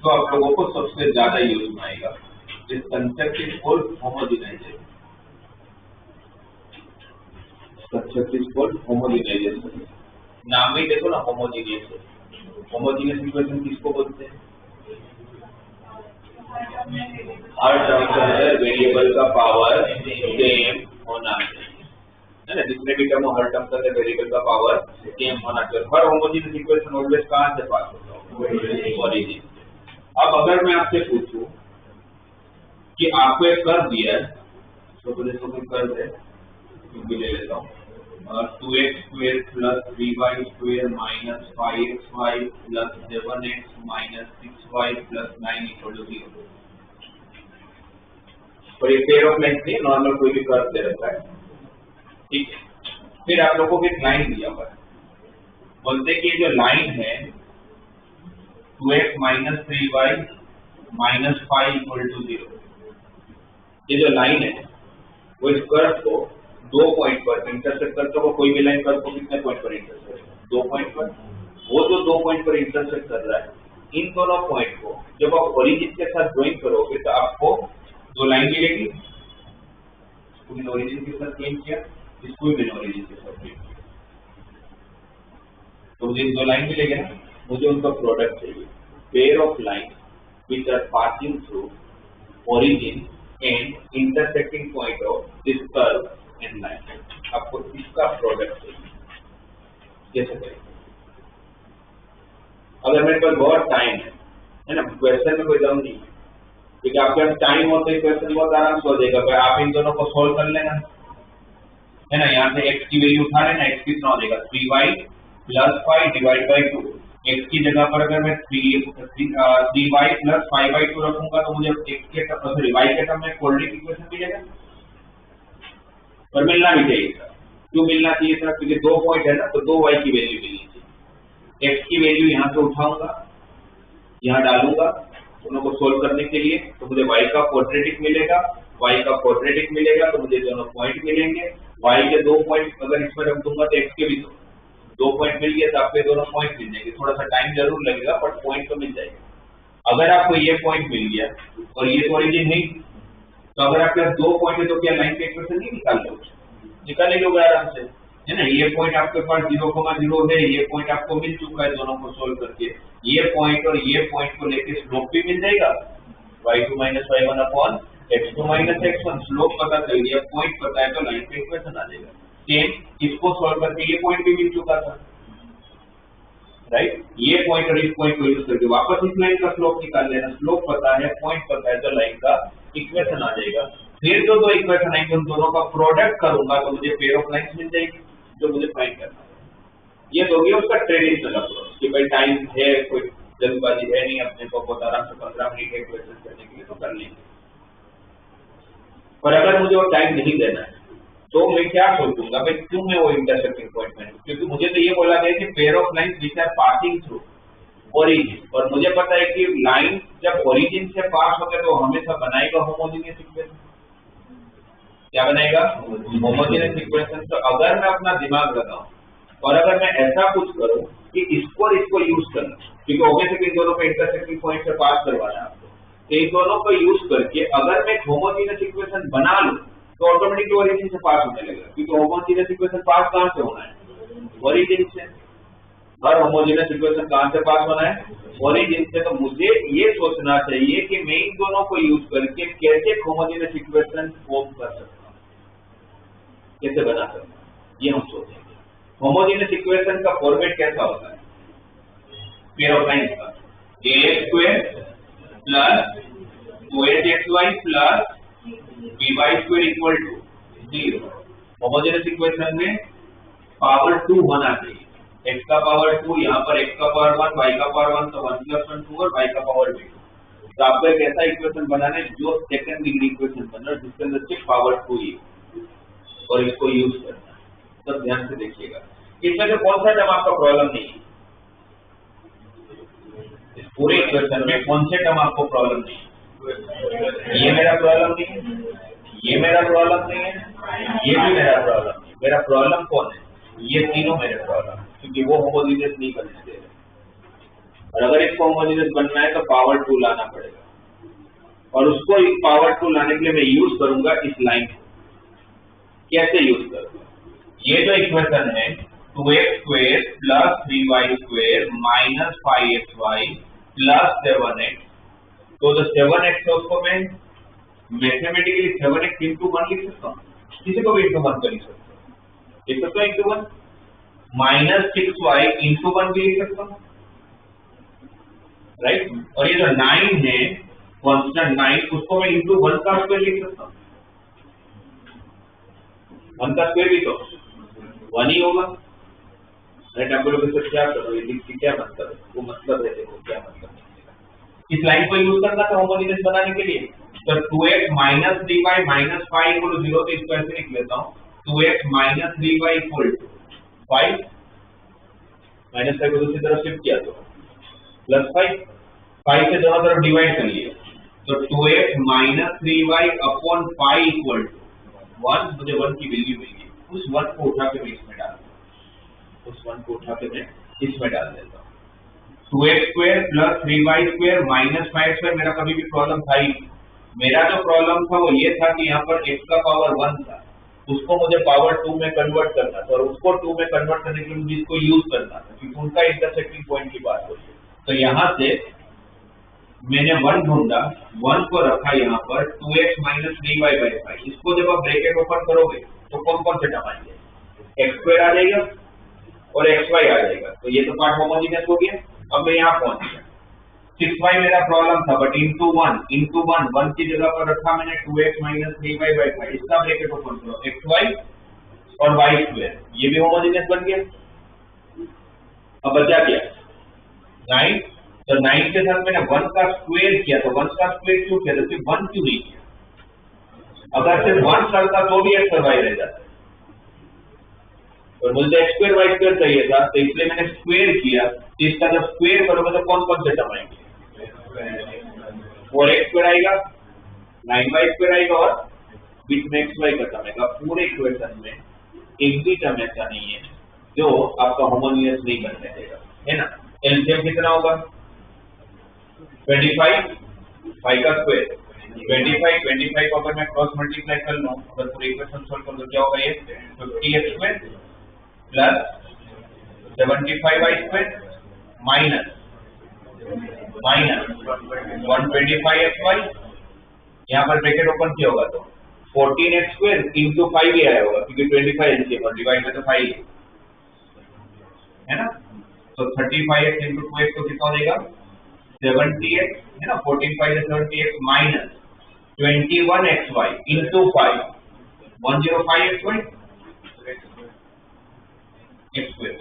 तो आप लोगों को सबसे ज्यादा यूज में आएगा। इस concept is called homogenization. Concept is called homogenization. नाम में देखो ना, होमोजेनियस। होमोजेनियस इक्वेशन किसको बोलते हैं, हर टर्म के अंदर वेरिएबल का पावर सेम होना चाहिए, है ना। जितने भी टर्म हो, हर टर्म के अंदर वेरिएबल का पावर सेम होना चाहिए। हर होमोजेनियस इक्वेशन ऑलवेज कहां से पास होता है, ओरिजिन। अब अगर मैं आपसे पूछूं कि आपको एक कर्व दिया है, तो इसको कोई कर्व है, मैं ले लेता हूँ, 2x square plus 3y square minus 5xy plus 7x minus 6y plus 9 equal to 0। और ये पेयर ऑफ लाइन्स नहीं, नॉर्मल कोई भी कर्व दे रखा है, ठीक है। फिर आप लोगों को एक लाइन दिया हुआ है, बोलते हैं कि ये जो लाइन है 2x minus 3y minus 5 equal to 0, ये जो लाइन है वो इस कर्व को दो पॉइंट पर इंटरसेक्ट करता होगा। कोई भी लाइन कर्व को कितने पॉइंट पर इंटरसेक्ट, दो पॉइंट पर। वो जो दो पॉइंट पर इंटरसेक्ट कर रहा है, इन दोनों पॉइंट को जब आप ओरिजिन के साथ ड्राइंग करोगे तो आपको दो लाइन मिलेगी। इसको मैंने ओरिजिन के साथ ड्राइंग किया, इसको भी मैंने ओरिजिन के साथ ड्राइंग किया, तो मुझे दो लाइन मिलेगी ना। मुझे उनका प्रोडक्ट चाहिए, pair of line which are passing through origin and intersecting point of this curve and line. आपको इसका प्रोडक्ट चाहिए, कैसे करेंगे। अगर मेरे पास बहुत टाइम है ना, क्वेश्चन में कोई दम नहीं है, क्योंकि आपके पास टाइम हो तो क्वेश्चन बहुत आराम से हो जाएगा। आप इन दोनों को सोल्व कर लेना, है ना। यहाँ से x की वैल्यू उठा लेना, x कितना हो जाएगा 3y plus 5 divide by 2। x की जगह पर अगर मैं 3y प्लस 5/2 रखूंगा तो मुझे x के सॉरी y के टर्म में क्वाड्रेटिक इक्वेशन मिलेगा, पर मिलना भी चाहिए था। क्यों मिलना चाहिए था, क्योंकि दो पॉइंट है ना, तो दो y की वैल्यू मिलनी चाहिए। x की वैल्यू यहाँ से उठाऊंगा, यहाँ डालूंगा दोनों को सोल्व करने के लिए, तो मुझे y का क्वाड्रेटिक मिलेगा, y का क्वाड्रेटिक मिलेगा तो मुझे दोनों पॉइंट मिलेंगे। y के दो पॉइंट अगर इसमें रख दूंगा तो x के भी दो पॉइंट मिल गया, तो आपके दोनों पॉइंट मिल जाएंगे। थोड़ा सा टाइम जरूर लगेगा, बट पॉइंट तो मिल जाएगा। अगर आपको ये पॉइंट मिल गया और ये तो ओरिजिन है, तो अगर आपके पास दो पॉइंट है तो क्या लाइन का इक्वेशन नहीं निकालेंगे आराम से, है ना। ये पॉइंट आपके पास 0,0 है, ये पॉइंट आपको मिल चुका है दोनों को सोल्व करके। ये पॉइंट और ये पॉइंट को लेके स्लोप भी मिल जाएगा, y2 minus y1 upon x2 minus x1। Slope पता चल गया, पॉइंट पता है, तो लाइन का इक्वेशन आ जाएगा। सेम इसको सोल्व करके ये पॉइंट भी मिल चुका था, राइट। ये पॉइंट और इस पॉइंट को यूज करके वापस इस लाइन का स्लोप निकाल लेना। स्लोप पता है, पॉइंट पता है, तो लाइन का इक्वेशन आ जाएगा। फिर जो दो इक्वेशन आएंगे उन दोनों का प्रोडक्ट करूंगा तो मुझे पेयर ऑफ लाइन्स मिल जाएगी जो मुझे फाइंड करना है। ये तो गया उसका ट्रेडिशनल अप्रोच कि भाई टाइम है, कोई जल्दबाजी है नहीं, अपने को बहुत आराम से 15 मिनट के क्वेश्चन करने के लिए तो कर लेंगे। पर अगर मुझे वो टाइम नहीं देना है तो मैं क्या सोचूंगा, भाई क्यों मैं वो इंटरसेक्टिंग पॉइंट में, क्योंकि मुझे तो ये बोला गया कि pair of lines which are passing through origin, और मुझे पता है कि लाइन जब ओरिजिन से पास होते तो हमेशा बनाएगा होमोजेनियस इक्वेशन। क्या बनाएगा, होमोजेनियस इक्वेशन। तो अगर मैं अपना दिमाग लगाऊं और अगर मैं ऐसा कुछ करूं कि इसको और इसको यूज करना, क्योंकि ऑब्वियसली इन दोनों को इंटरसेक्टिंग पॉइंट से पास करवाना है आपको, तो इन दोनों को यूज करके अगर मैं होमोजेनियस इक्वेशन बना लूं तो ऑटोमेटिकली ओरिजिन से पास होने लगेगा, क्योंकि होमोजेनियस इक्वेशन पास कहां से होना है? ओरिजिन से। हर होमोजेनियस इक्वेशन कहां से पास होना है? ओरिजिन से। तो मुझे ये सोचना चाहिए कि मैं इन दोनों को यूज करके कैसे होमोजेनियस इक्वेशन फॉर्म कर सकता हूं, कैसे बना सकता हूं, ये हम सोचेंगे। होमोजेनियस इक्वेशन का फॉर्मेट कैसा होता है? पेयर ऑफ लाइंस का ax square plus 2hxy plus by square equal to 0। Homogeneous equation में पावर 2 होना चाहिए, x का पावर 2, यहाँ पर x का पावर 1, y का पावर 1, तो 1 + 1 2 और y का पावर 2। तो आपको एक ऐसा इक्वेशन बनाना है जो सेकंड डिग्री इक्वेशन बन रहा है, जिसके अंदर सिर्फ पावर 2 ही और इसको यूज करना है। तो ध्यान से देखिएगा, इसमें से कौन सा टर्म आपका प्रॉब्लम नहीं है? इस पूरे इक्वेशन में कौन से टर्म आपको प्रॉब्लम नहीं है? ये मेरा प्रॉब्लम नहीं है, ये मेरा प्रॉब्लम नहीं है, ये भी मेरा प्रॉब्लम नहीं है। मेरा प्रॉब्लम कौन है? ये तीनों मेरे प्रॉब्लम, क्योंकि वो होमोजेनियस नहीं बनने दे रहे। और अगर इसको होमोजेनियस बनना है तो पावर 2 लाना पड़ेगा, और उसको इस पावर 2 लाने के लिए मैं यूज करूंगा इस लाइन को। कैसे यूज करूंगा? ये जो इक्वेशन है 2x square plus 3y square minus 5xy plus 7x, तो जो 7x है उसको मैं मैथमेटिकली 7x इंटू 1 लिख सकता हूँ, किसी को भी इंटू 1 कर लिख सकता हूँ इंटू 1, माइनस 6y इंटू 1 भी लिख सकता हूँ, राइट। और ये जो 9 है कांस्टेंट 9, उसको मैं इंटू 1 का स्क्वायर लिख सकता हूँ। 1 का स्क्वायर भी तो 1 ही होगा, राइट। आप बोलोगे सर क्या करो, ये लिख के क्या मतलब है? वो मतलब है, देखो क्या मतलब है। इस लाइन को यूज करना था होमोजेनियस बनाने के लिए। तो 2x minus 3y minus 5 equal to 0, तो इसको ऐसे लिख लेता हूँ 2x minus 3y equal to 5, minus 5 को दूसरी तरफ शिफ्ट किया तो प्लस 5 से दोनों तरफ डिवाइड कर लिया, तो 2x minus 3y upon 5 equal to 1। मुझे 1 की वैल्यू मिली, उस 1 को उठा के मैं इसमें डाल दूँ, उस 1 को उठा के मैं इसमें डाल देता हूँ। 2x square plus 3y square minus 5 square मेरा कभी भी प्रॉब्लम था ही। मेरा जो प्रॉब्लम था वो ये था कि यहाँ पर x का पावर 1 था, उसको मुझे पावर 2 में कन्वर्ट करना था, और उसको 2 में कन्वर्ट करने के लिए मुझे इसको यूज करना था, क्योंकि उनका इंटरसेक्टिंग पॉइंट की बात हो रही है। तो यहाँ से मैंने 1 ढूंढा, 1 को रखा यहाँ पर 2x माइनस 3y बाई 5। इसको जब आप ब्रैकेट ओपन करोगे तो कौन कौन से टर्म आएंगे? x स्क्वायर आ जाएगा और xy आ जाएगा, तो ये तो पार्ट होमोजेनियस हो गया। अब मैं यहाँ पहुंच गया, 6y मेरा प्रॉब्लम था, बट इंटू 1 की जगह पर रखा मैंने 2x माइनस 3y बाई 5। इसका ब्रैकेट ओपन करो, xy और y स्क्वायर, ये भी होमोजेनियस बन गया। अब बचा क्या? 9। तो 9 के साथ मैंने 1 का स्क्वायर किया, तो 1 का स्क्वायर क्यों किया? तो सिर्फ 1 क्यों नहीं किया? अगर सिर्फ 1 करता तो भी x और y रह जाता, और मुझे x स्क्वायर y स्क्वायर चाहिए था, तो इसलिए मैंने स्क्वायर किया। इसका जब स्क्वायर करोगे तो कौन कौन से टर्म आएंगे? 4x स्क्वायर आएगा, 9y स्क्वायर आएगा, और बीच में xy का टर्म आएगा। पूरे इक्वेशन में एक भी टर्म ऐसा नहीं है जो आपका होमोजेनियस नहीं बनने देगा, है ना। एलसीएम कितना होगा? 25, 5 का स्क्वायर 25 को अगर मैं क्रॉस मल्टीप्लाई कर लूं, अगर पूरे इक्वेशन सॉल्व कर दो, क्या होगा? ये 50x square plus 75y square minus 125xy, यहाँ पर ब्रैकेट ओपन किया होगा तो 14x स्क्वायर इंटू 5 ही आया होगा, क्योंकि 25 एलसीएम और डिवाइड में तो 5 है ना। तो 35x इंटू 2x को कितना हो जाएगा? 70x, है ना। 14 5 70x minus 21xy into 5, 105xy x square.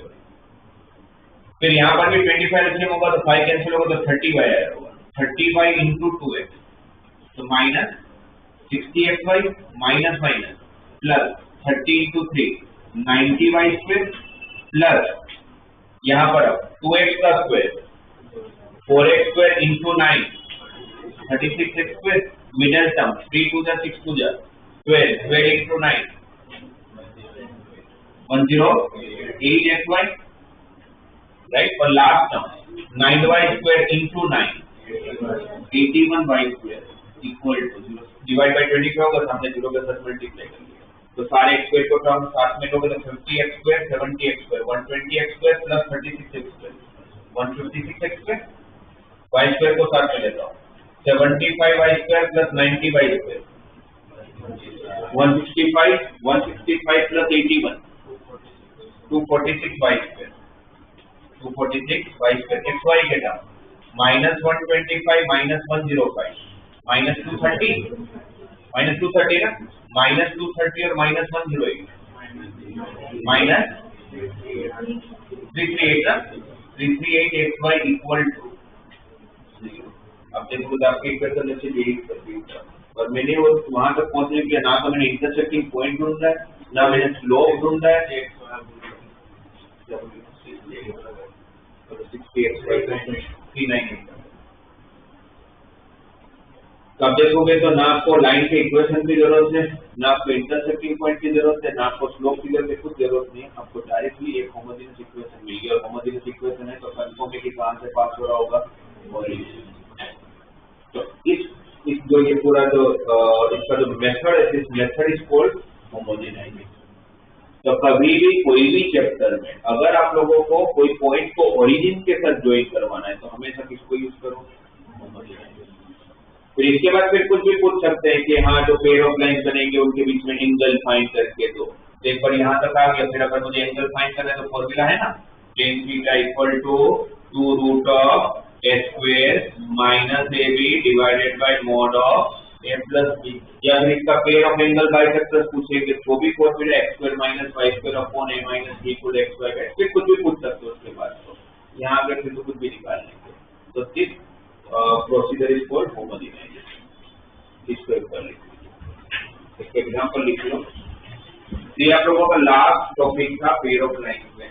फिर यहाँ पर भी 25 एलसीएम होगा तो 5 कैंसिल होगा, तो 30y आया होगा। 30y इंटू 2x, तो minus 60xy minus minus plus 30 into 3 90y square plus यहाँ पर अब 2x का square 4x square into 9 36x square, middle term 3 2 जा 6 2 जा 12 इंटू 9 108xy, राइट। और last term 9y square into 9 81y square equal to 0। Divide by 25 होगा, हमने 0 के साथ मल्टीप्लाई कर लिया। तो सारे x स्क्वायर को हम साथ में लोगे तो 50x square, 70x square, 120x square plus 36x square, 156x square. y square को साथ में लेता हूँ, 75y square plus 90y square, 165 plus 81, 246y square, 246y square. xy के टर्म -125 -105 -230 ना, -230 और -108 -338 ना, 338 xy इक्वल टू 0। अब देखो खुद आपके इक्वेशन में से यही कर, और मैंने वो वहां तक पहुंचने के लिए ना तो मैंने इंटरसेक्टिंग पॉइंट ढूंढा है, ना मैंने स्लोप ढूंढा है। 398। तो अब देखोगे तो ना आपको लाइन के इक्वेशन की जरूरत है, ना आपको इंटरसेक्टिंग पॉइंट की जरूरत है, ना आपको स्लोप फिगर की कुछ जरूरत नहीं है। आपको डायरेक्टली एक होमोजेनियस इक्वेशन मिल गया, और होमोजेनियस इक्वेशन है तो कंफर्म है कि कहां से पास हो रहा होगा, ओरिजिन। तो इस जो ये पूरा जो इसका जो मेथड है, this method is called homogenization. तो कभी भी कोई भी चैप्टर में अगर आप लोगों को कोई पॉइंट को ओरिजिन के साथ ज्वाइन करवाना है तो हमेशा किसको यूज करो, होमोजेनाइजेशन। फिर इसके बाद फिर कुछ भी पूछ सकते हैं कि हाँ जो पेयर ऑफ लाइन बनेंगे उनके बीच में एंगल फाइंड करके दो। एक बार यहाँ तक आ गया, फिर अगर मुझे एंगल फाइंड करना है तो फॉर्मूला है ना, tan theta equal to 2 root of a square minus ab divided by mod of a plus b। या फिर इसका पेयर ऑफ एंगल बाइसेक्टर्स पूछेंगे तो भी formula x square minus y square upon a minus b equal x by x। फिर कुछ भी पूछ सकते हो उसके बाद, तो यहाँ आकर फिर तो कुछ भी निकाल लेंगे। तो this procedure is called homogenization. इसको एक बार लिख लीजिए, इसका एग्जांपल लिख लो। ये आप लोगों का लास्ट टॉपिक था पेयर ऑफ लाइन में।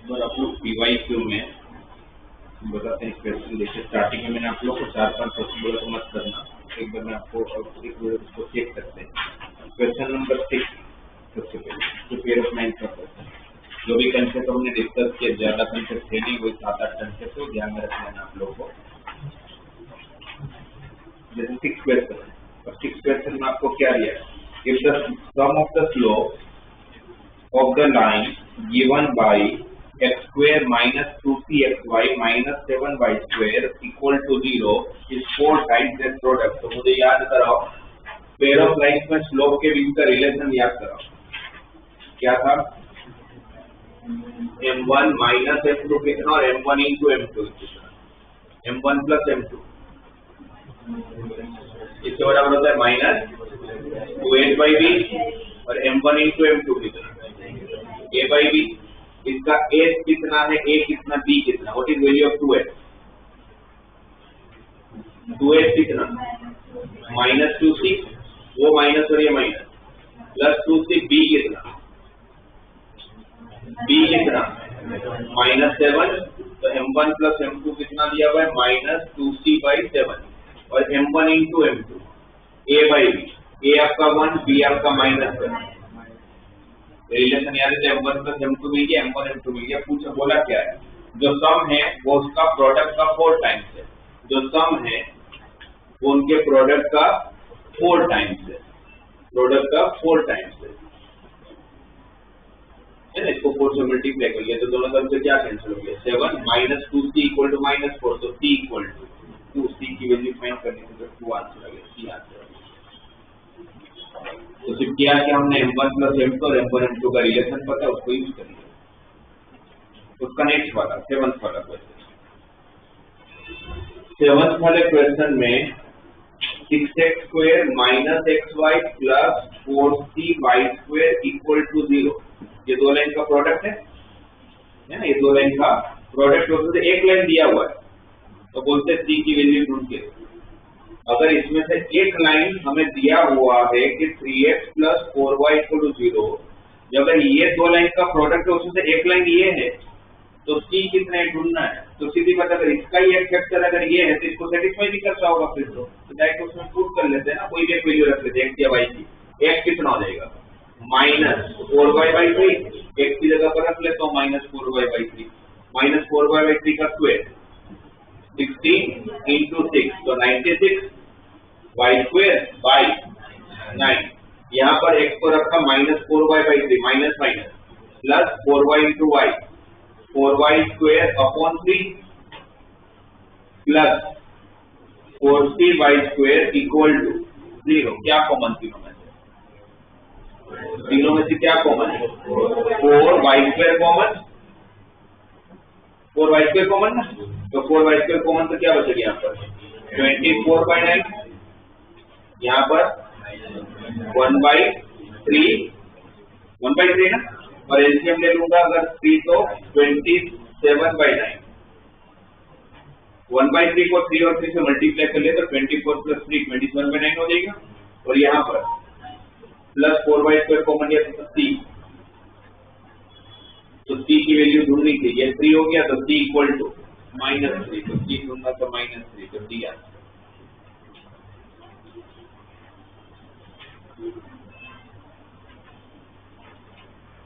और आप लोग PYQ में बताते हैं क्वेश्चन। देखिए स्टार्टिंग में मैंने आप लोग को 4-5 क्वेश्चन बोला तो मत करना, एक बार मैं आपको उसको चेक करते हैं। क्वेश्चन नंबर 6 सबसे पहले तो पेयर ऑफ लाइन का क्वेश्चन। जो भी कंसेप्ट हमने डिस्कस किया, ज्यादा कंसेप्ट थे नहीं, वही 7-8 कंसेप्ट तो ध्यान में रख लेना आप लोग को। जैसे 6 क्वेश्चन है, और 6 क्वेश्चन में आपको क्या दिया है, if the sum of the slope of the line given by x square minus 2cxy minus 7y square equal to 0 is 4 times that product। तो मुझे याद कराओ, पेयर ऑफ लाइन्स में स्लोप के बीच का रिलेशन याद कराओ, क्या था? m1 minus m2 कितना और m1 into m2 कितना? m1 plus m2 इसके बराबर होता है माइनस 2h by b, और m1 into m2 कितना? a by b। इसका a कितना है, a कितना, b कितना? What is value of 2h? 2h कितना? माइनस 2c, वो माइनस और ये माइनस, प्लस 2c, b कितना? b कितना? माइनस 7। तो m1 प्लस m2 कितना दिया हुआ है? माइनस 2c by 7, और m1 into m2 a by b, a आपका 1, b आपका माइनस 7। रिलेशन याद है, m1 प्लस m2 मिल गया, m1 m2 मिल गया। पूछो बोला क्या है? जो सम है वो उसका प्रोडक्ट का 4 टाइम्स है। जो सम है वो उनके प्रोडक्ट का 4 टाइम्स है, प्रोडक्ट का 4 टाइम्स है ना। इसको 4 से मल्टीप्लाई कर लिया तो दोनों तरफ से क्या कैंसिल हो गया? 7 minus 2c equal to minus 4, तो c इक्वल टू 2, c की वैल्यू फाइंड करने से 2 आंसर आ गया, c आंसर आ गया। तो सिर्फ किया कि हमने m1 प्लस m2 और m1 m2 का रिलेशन पता, उसको यूज कर लिया। उसका नेक्स्ट वाला 7th वाला क्वेश्चन। 7th वाले क्वेश्चन में 6x square minus xy plus 4cy square equal to 0, ये दो लाइन का प्रोडक्ट है ना। ये दो लाइन का प्रोडक्ट होते थे, एक लाइन दिया हुआ है तो बोलते c की वैल्यू ढूंढ के। अगर इसमें से एक लाइन हमें दिया हुआ है कि 3x plus 4y equal to 0, जब अगर ये दो लाइन का प्रोडक्ट है उसमें से एक लाइन ये है तो c कितना है ढूंढना है। तो सीधी बात, अगर इसका ही एक फैक्टर अगर ये है तो इसको सेटिस्फाई भी करता होगा, फिर तो डायरेक्ट उसमें प्रूव कर लेते हैं ना। कोई भी एक वैल्यू रख लेते हैं x या y की। x कितना हो जाएगा? माइनस 4y by 3, x की जगह पर रख लेता हूँ minus 4y by 3, minus 4y by 3 का स्क्वायर 16 into 6, तो 96 y स्क्वायर बाई 9। यहाँ पर x को रखा minus 4y by 3, minus minus plus 4y into y, 4y square upon 3 plus 4c y square equal to 0। क्या कॉमन तीनों में से? तीनों में से क्या कॉमन है? 4y square common, 4y square common ना, तो 4y स्क्वायर कॉमन तो क्या बचेगा यहाँ पर? 24 by 9, यहाँ पर 1 by 3 ना, और एलसीएम ले लूंगा अगर 3 तो 27 by 9। 1 by 3 को 3 और 3 से मल्टीप्लाई कर ले तो 24 प्लस 3 27 by 9 हो जाएगा, और यहाँ पर प्लस 4y स्क्वायर कॉमन लिया तो c, तो c की वैल्यू ढूंढनी थी, ये 3 हो गया तो c इक्वल टू -3, तो c ढूंढना तो -3, तो d आंसर।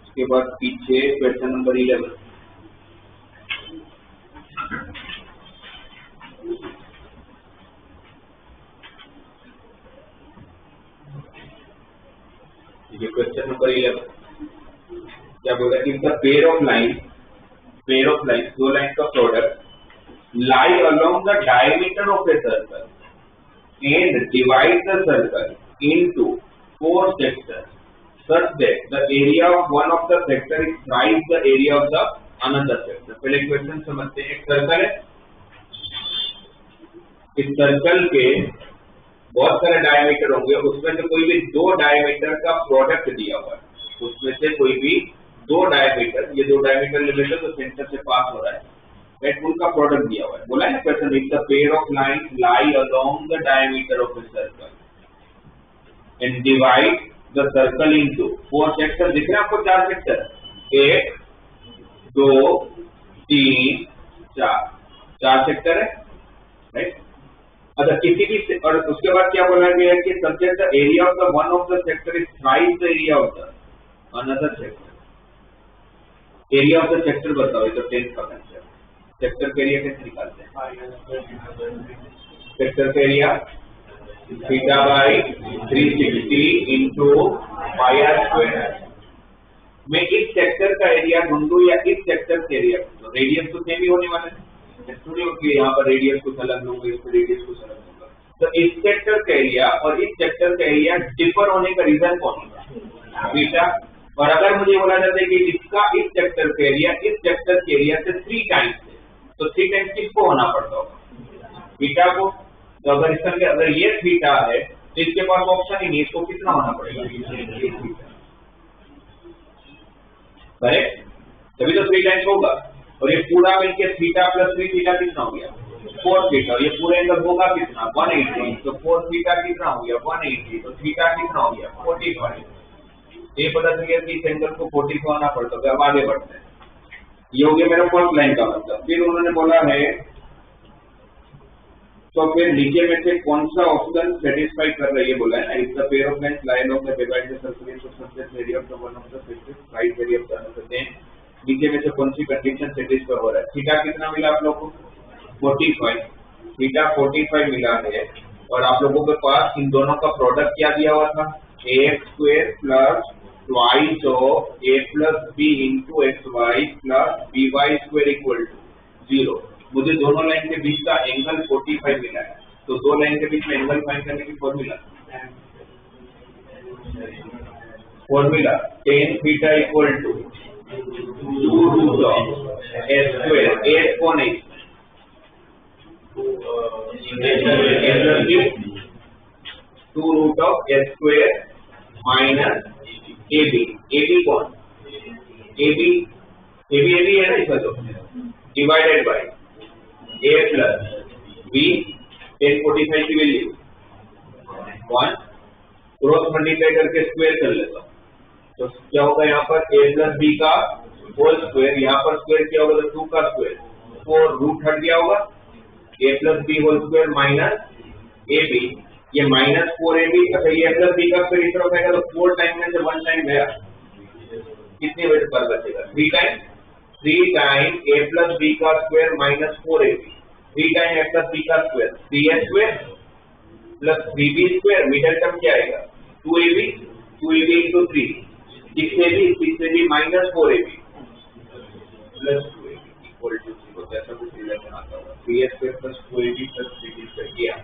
उसके बाद पीछे क्वेश्चन नंबर 11। ये क्वेश्चन नंबर 11 क्या बोल रहा है कि पेयर ऑफ लाइन दो लाइन का product lie along the diameter of a circle and divide the circle into 4 sectors such that the area of one of the sector is thrice the area of the another sector। पहले question समझते हैं। एक circle है, इस circle के बहुत सारे diameter होंगे, उसमें से कोई भी 2 डायमीटर का प्रोडक्ट दिया हुआ है, उसमें से कोई भी 2 डायमीटर, ये 2 डायमीटर ले लेते तो सेंटर से पास हो रहा है, राइट, उनका प्रोडक्ट दिया हुआ है। बोला है ना question, if the pair of line lie along the diameter of a circle and divide the circle into 4 sector. दिख रहे हैं आपको 4 सेक्टर, 1 2 3 4 सेक्टर है, राइट। अच्छा, किसी भी और उसके बाद क्या बोला गया है कि subject the area of the one of the sector is thrice the area of the another sector. Area of the sector बताओ, ये तो 10th का कंसेप्ट। सेक्टर का एरिया कैसे निकालते हैं? सेक्टर का area theta by 360 into pi r square. मैं इस सेक्टर का एरिया ढूंढूं या इस सेक्टर का एरिया ढूंढूं, रेडियस तो सेम ही होने वाला है, थोड़ी होगी यहाँ पर रेडियस को अलग लूंगा, इस पर रेडियस को अलग लूंगा। तो इस सेक्टर का एरिया और इस सेक्टर का एरिया डिफर होने का रीजन कौन होगा? बीटा। और अगर मुझे बोला जाता है कि इसका इस सेक्टर का एरिया इस सेक्टर के एरिया से 3 टाइम्स है, तो 3 टाइम्स किसको होना पड़ता होगा? बीटा को। तो अगर इसका अगर ये थीटा है तो इसके पास ऑप्शन ही नहीं, इसको कितना होना पड़ेगा? करेक्ट, तभी तो 3 टाइम्स होगा। और ये पूरा मिलके थीटा प्लस 3 थीटा कितना हो गया? 4 थीटा। और ये पूरे एंगल होगा कितना? 180। तो 4 थीटा कितना हो गया? 180। तो थीटा कितना हो गया? 45। ये पता चल गया कि इस एंगल को 45 होना पड़ता है। अब आगे बढ़ते हैं, ये हो गया मेरा फर्स्ट लाइन का मतलब। फिर उन्होंने बोला है तो फिर नीचे में से कौन सा ऑप्शन सेटिस्फाई कर रही है बोला है ना, if the pair of lines line of the divide the circle into surface area of the one of the sectors right area of the another then नीचे में से कौन सी कंडीशन सेटिस्फाई हो रहा है? थीटा कितना मिला आप लोगों को? 45। थीटा 45 मिला है। और आप लोगों के पास इन दोनों का प्रोडक्ट क्या दिया हुआ था? ax square plus twice of a plus b into xy plus by square equal to 0। मुझे दोनों लाइन के बीच का एंगल 45 मिला है, तो दो लाइन के बीच में एंगल फाइंड करने की formula tan theta equal to 2 root of a square. a कौन है? 2 root of a square minus ab। ab कौन? ab है ना इसका, तो divided by a plus b। 1045 की वैल्यू 1, क्रॉस मल्टीप्लाई करके स्क्वायर कर लेता हूँ, तो क्या होगा यहाँ पर? a प्लस b का होल स्क्वायर। यहाँ पर स्क्वायर क्या होगा? तो 2 का स्क्वायर। 4 रूट हट गया होगा, a plus b whole square minus ab। ये माइनस 4ab। अच्छा, ये प्लस b का स्क्वायर इस तरफ आएगा तो 4 टाइम में से 1 टाइम गया, कितने वेट पर बचेगा? 3 time. 3 time a plus b का square minus 4ab। 3 time a plus b का square 3a square plus 3b square. Middle term क्या आएगा? 2ab। 2ab into 3 6ab minus 4ab plus 2ab equal to 0। जैसा कुछ relation आता होगा 3a square plus 2ab plus 3b square किया।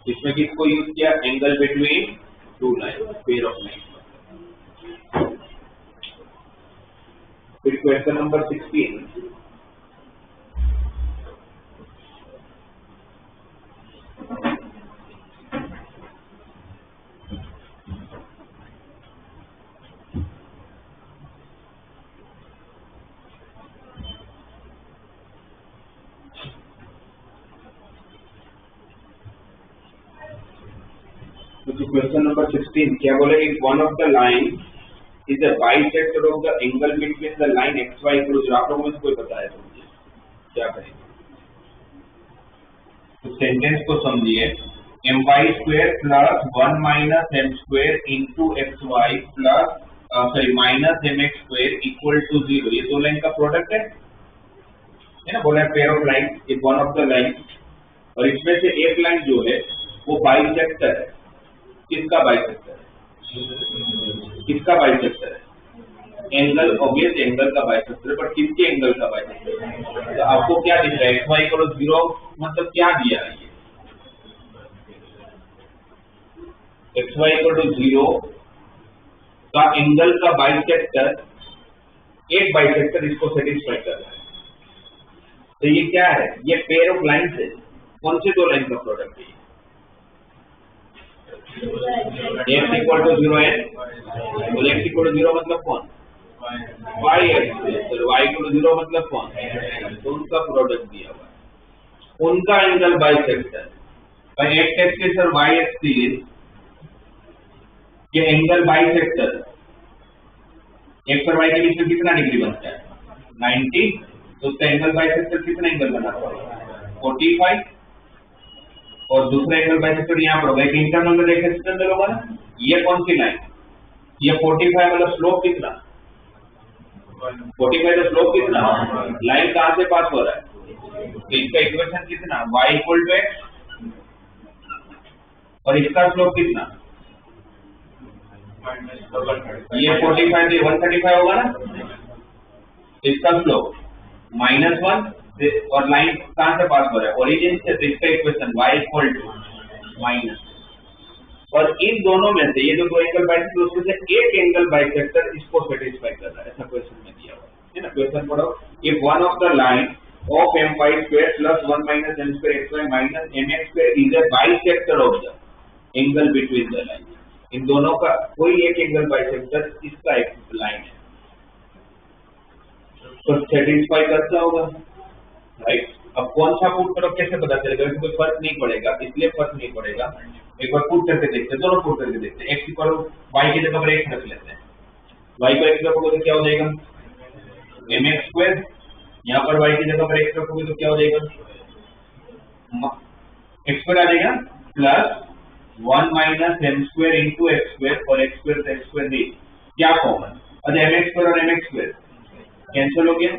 इसमें किसको यूज किया? Angle between 2 line, pair of line. फिर क्वेश्चन नंबर 16। क्वेश्चन नंबर 16 क्या बोले? If one of the line is a bisector of the angle between the line xy equal to, आप लोगों ने कोई बताया तो मुझे क्या करेंगे? तो सेंटेंस को समझिए, my square plus 1 minus m square into xy plus minus mx square equal to 0। ये दो लाइन का प्रोडक्ट है ना, बोला है pair of line is one of the line. और इसमें से एक लाइन जो है वो बाइसेक्टर है। किसका बाइसेक्टर है? किसका बाइसेक्टर है? एंगल, ऑब्वियस एंगल का बाइसेक्टर है, पर किसके एंगल का बाइसेक्टर है? तो आपको क्या दिख रहा है? xy इक्वल टू 0 मतलब क्या दिया है? ये xy इक्वल टू 0 का एंगल का बाइसेक्टर, एक बाइसेक्टर इसको सेटिस्फाई कर रहा है। तो ये क्या है? ये पेयर ऑफ लाइन है। कौन से दो लाइन का प्रोडक्ट है? x इक्वल टू 0 है, तो x इक्वल टू 0 मतलब कौन? y axis. तो y इक्वल टू 0 मतलब कौन? तो उनका प्रोडक्ट दिया हुआ, उनका एंगल बाइसेक्टर। भाई x एक्सिस और y एक्सिस के एंगल बाइसेक्टर, एक्स और वाई के बीच में कितना डिग्री बनता है 90, तो उसका एंगल बाइसेक्टर कितना एंगल बना हुआ 45, और दूसरा एंगल बाइसेक्टर यहाँ पर होगा एक इंटरनल में एक एक्सटर्नल होगा ना। ये कौन सी लाइन, ये 45 मतलब स्लोप कितना 45 का स्लोप कितना, लाइन कहां से पास हो रहा है, तो इसका इक्वेशन कितना y इक्वल टू एक्स, और इसका स्लोप कितना ये 45 से 135 होगा ना, इसका स्लोप -1 और लाइन कहां से पास हो रहा है ओरिजिन से, तो इसका equation y equal to minus, और इन दोनों में से ये जो दो एंगल बाइसेक्टर उसमें से एक एंगल बाइसेक्टर इसको सेटिस्फाई कर रहा है, ऐसा क्वेश्चन में दिया हुआ है ना। क्वेश्चन पढ़ो, if one of the line of m5 square plus 1 minus m square xy minus mx square is a bisector of the angle between the lines, इन दोनों का कोई एक एंगल बाइसेक्टर इसका एक लाइन है तो सेटिस्फाई करता होगा, राइट। अब कौन सा पुट करो कैसे पता चलेगा, कोई फर्क नहीं पड़ेगा, इसलिए फर्क नहीं पड़ेगा, एक बार पुट करके देखते हैं, दोनों पुट करके देखते हैं। x इक्वल y की जगह पर x रख लेते हैं, y को x रखोगे तो क्या हो जाएगा mx स्क्वायर, यहाँ पर y की जगह पर x रखोगे तो क्या हो जाएगा x स्क्वायर आ जाएगा plus 1 minus m square into x square, और x स्क्वायर तो x स्क्वायर नहीं, क्या कॉमन, अच्छा mx स्क्वायर और mx स्क्वायर कैंसिल हो गया,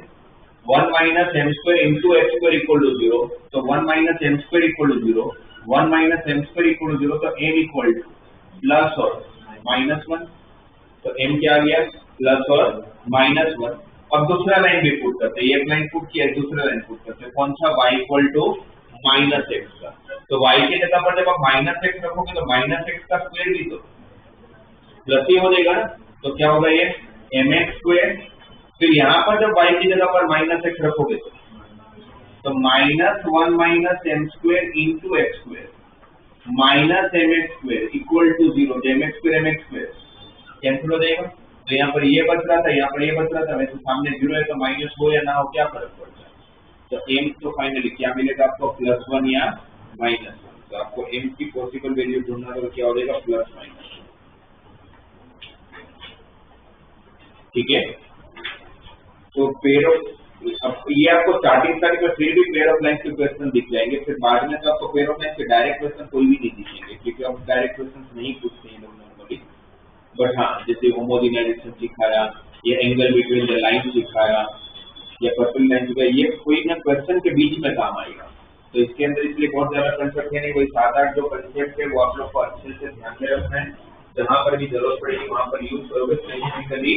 1 minus m square into x square equal to 0, तो 1 minus m square equal to 0, 1 minus m square equal to 0, तो m इक्वल टू प्लस और -1, तो m क्या आ गया प्लस और -1। अब दूसरा लाइन भी पुट करते हैं, एक लाइन पुट किया दूसरा लाइन पुट करते हैं, कौन सा y इक्वल टू -x का, तो y की जगह पर जब आप -x रखोगे तो -x का स्क्वायर भी तो प्लस ही हो जाएगा ना, तो क्या होगा ये mx स्क्वायर, फिर यहाँ पर जब y की जगह पर -x रखोगे तो -1 minus m square into x square minus mx square equal to 0, mx square mx square cancel हो जाएगा, तो यहाँ पर ये बच रहा था, यहाँ पर ये बच रहा था, वैसे सामने 0 है तो माइनस हो या ना हो क्या फर्क पड़ता है, तो m तो फाइनली क्या मिलेगा आपको +1 या -1, तो आपको m की पॉसिबल वैल्यू ढूंढना तो क्या हो जाएगा +-, ठीक है। तो पेड़ ऑफ, अब ये आपको स्टार्टिंग में फिर भी पेड़ ऑफ लाइन के क्वेश्चन दिख जाएंगे, फिर बाद में तो आपको पेड़ ऑफ लाइन के डायरेक्ट क्वेश्चन कोई भी नहीं दिखेंगे, क्योंकि हम डायरेक्ट क्वेश्चन नहीं पूछते हैं नॉर्मली, बट हाँ जैसे होमोजेनाइजेशन सिखाया, या एंगल बिटवीन द लाइन सिखाया, या पर्पल लाइन सिखाया, ये कोई ना क्वेश्चन के बीच में काम आएगा, तो इसके अंदर इसलिए बहुत ज्यादा कंसेप्ट है नहीं, वही 7-8 जो कंसेप्ट है वो आप लोग को अच्छे से ध्यान में रखना है, जहां पर भी जरूरत पड़ेगी वहां पर यूज करोगे। स्पेसिफिकली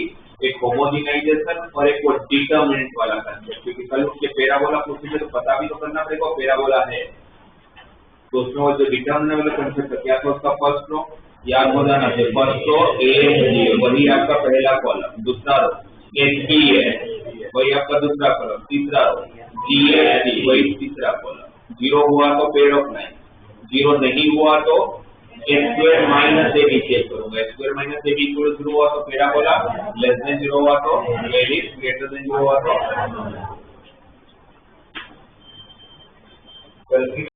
एक होमोजेनाइजेशन और एक वो डिटरमिनेंट वाला कंसेप्ट, क्योंकि कल उसके पैराबोला पूछेंगे तो पता भी तो करना पड़ेगा पैराबोला है, तो उसमें वो जो डिटरमिनेंट वाला कंसेप्ट है क्या था उसका फर्स्ट रो याद हो जाना चाहिए, फर्स्ट रो ए वही आपका पहला कॉलम, दूसरा रो एच बी है वही आपका दूसरा कॉलम, तीसरा रो जी एच डी वही तीसरा कॉलम, 0 हुआ तो पेड़ ऑफ लाइन, 0 नहीं हुआ तो x स्क्वायर माइनस ए बी चेक करूंगा, x square minus A b equal to 0 हुआ तो पैराबोला, लेस देन 0 हुआ तो एलिप्स, ग्रेटर देन 0 हुआ तो। कल की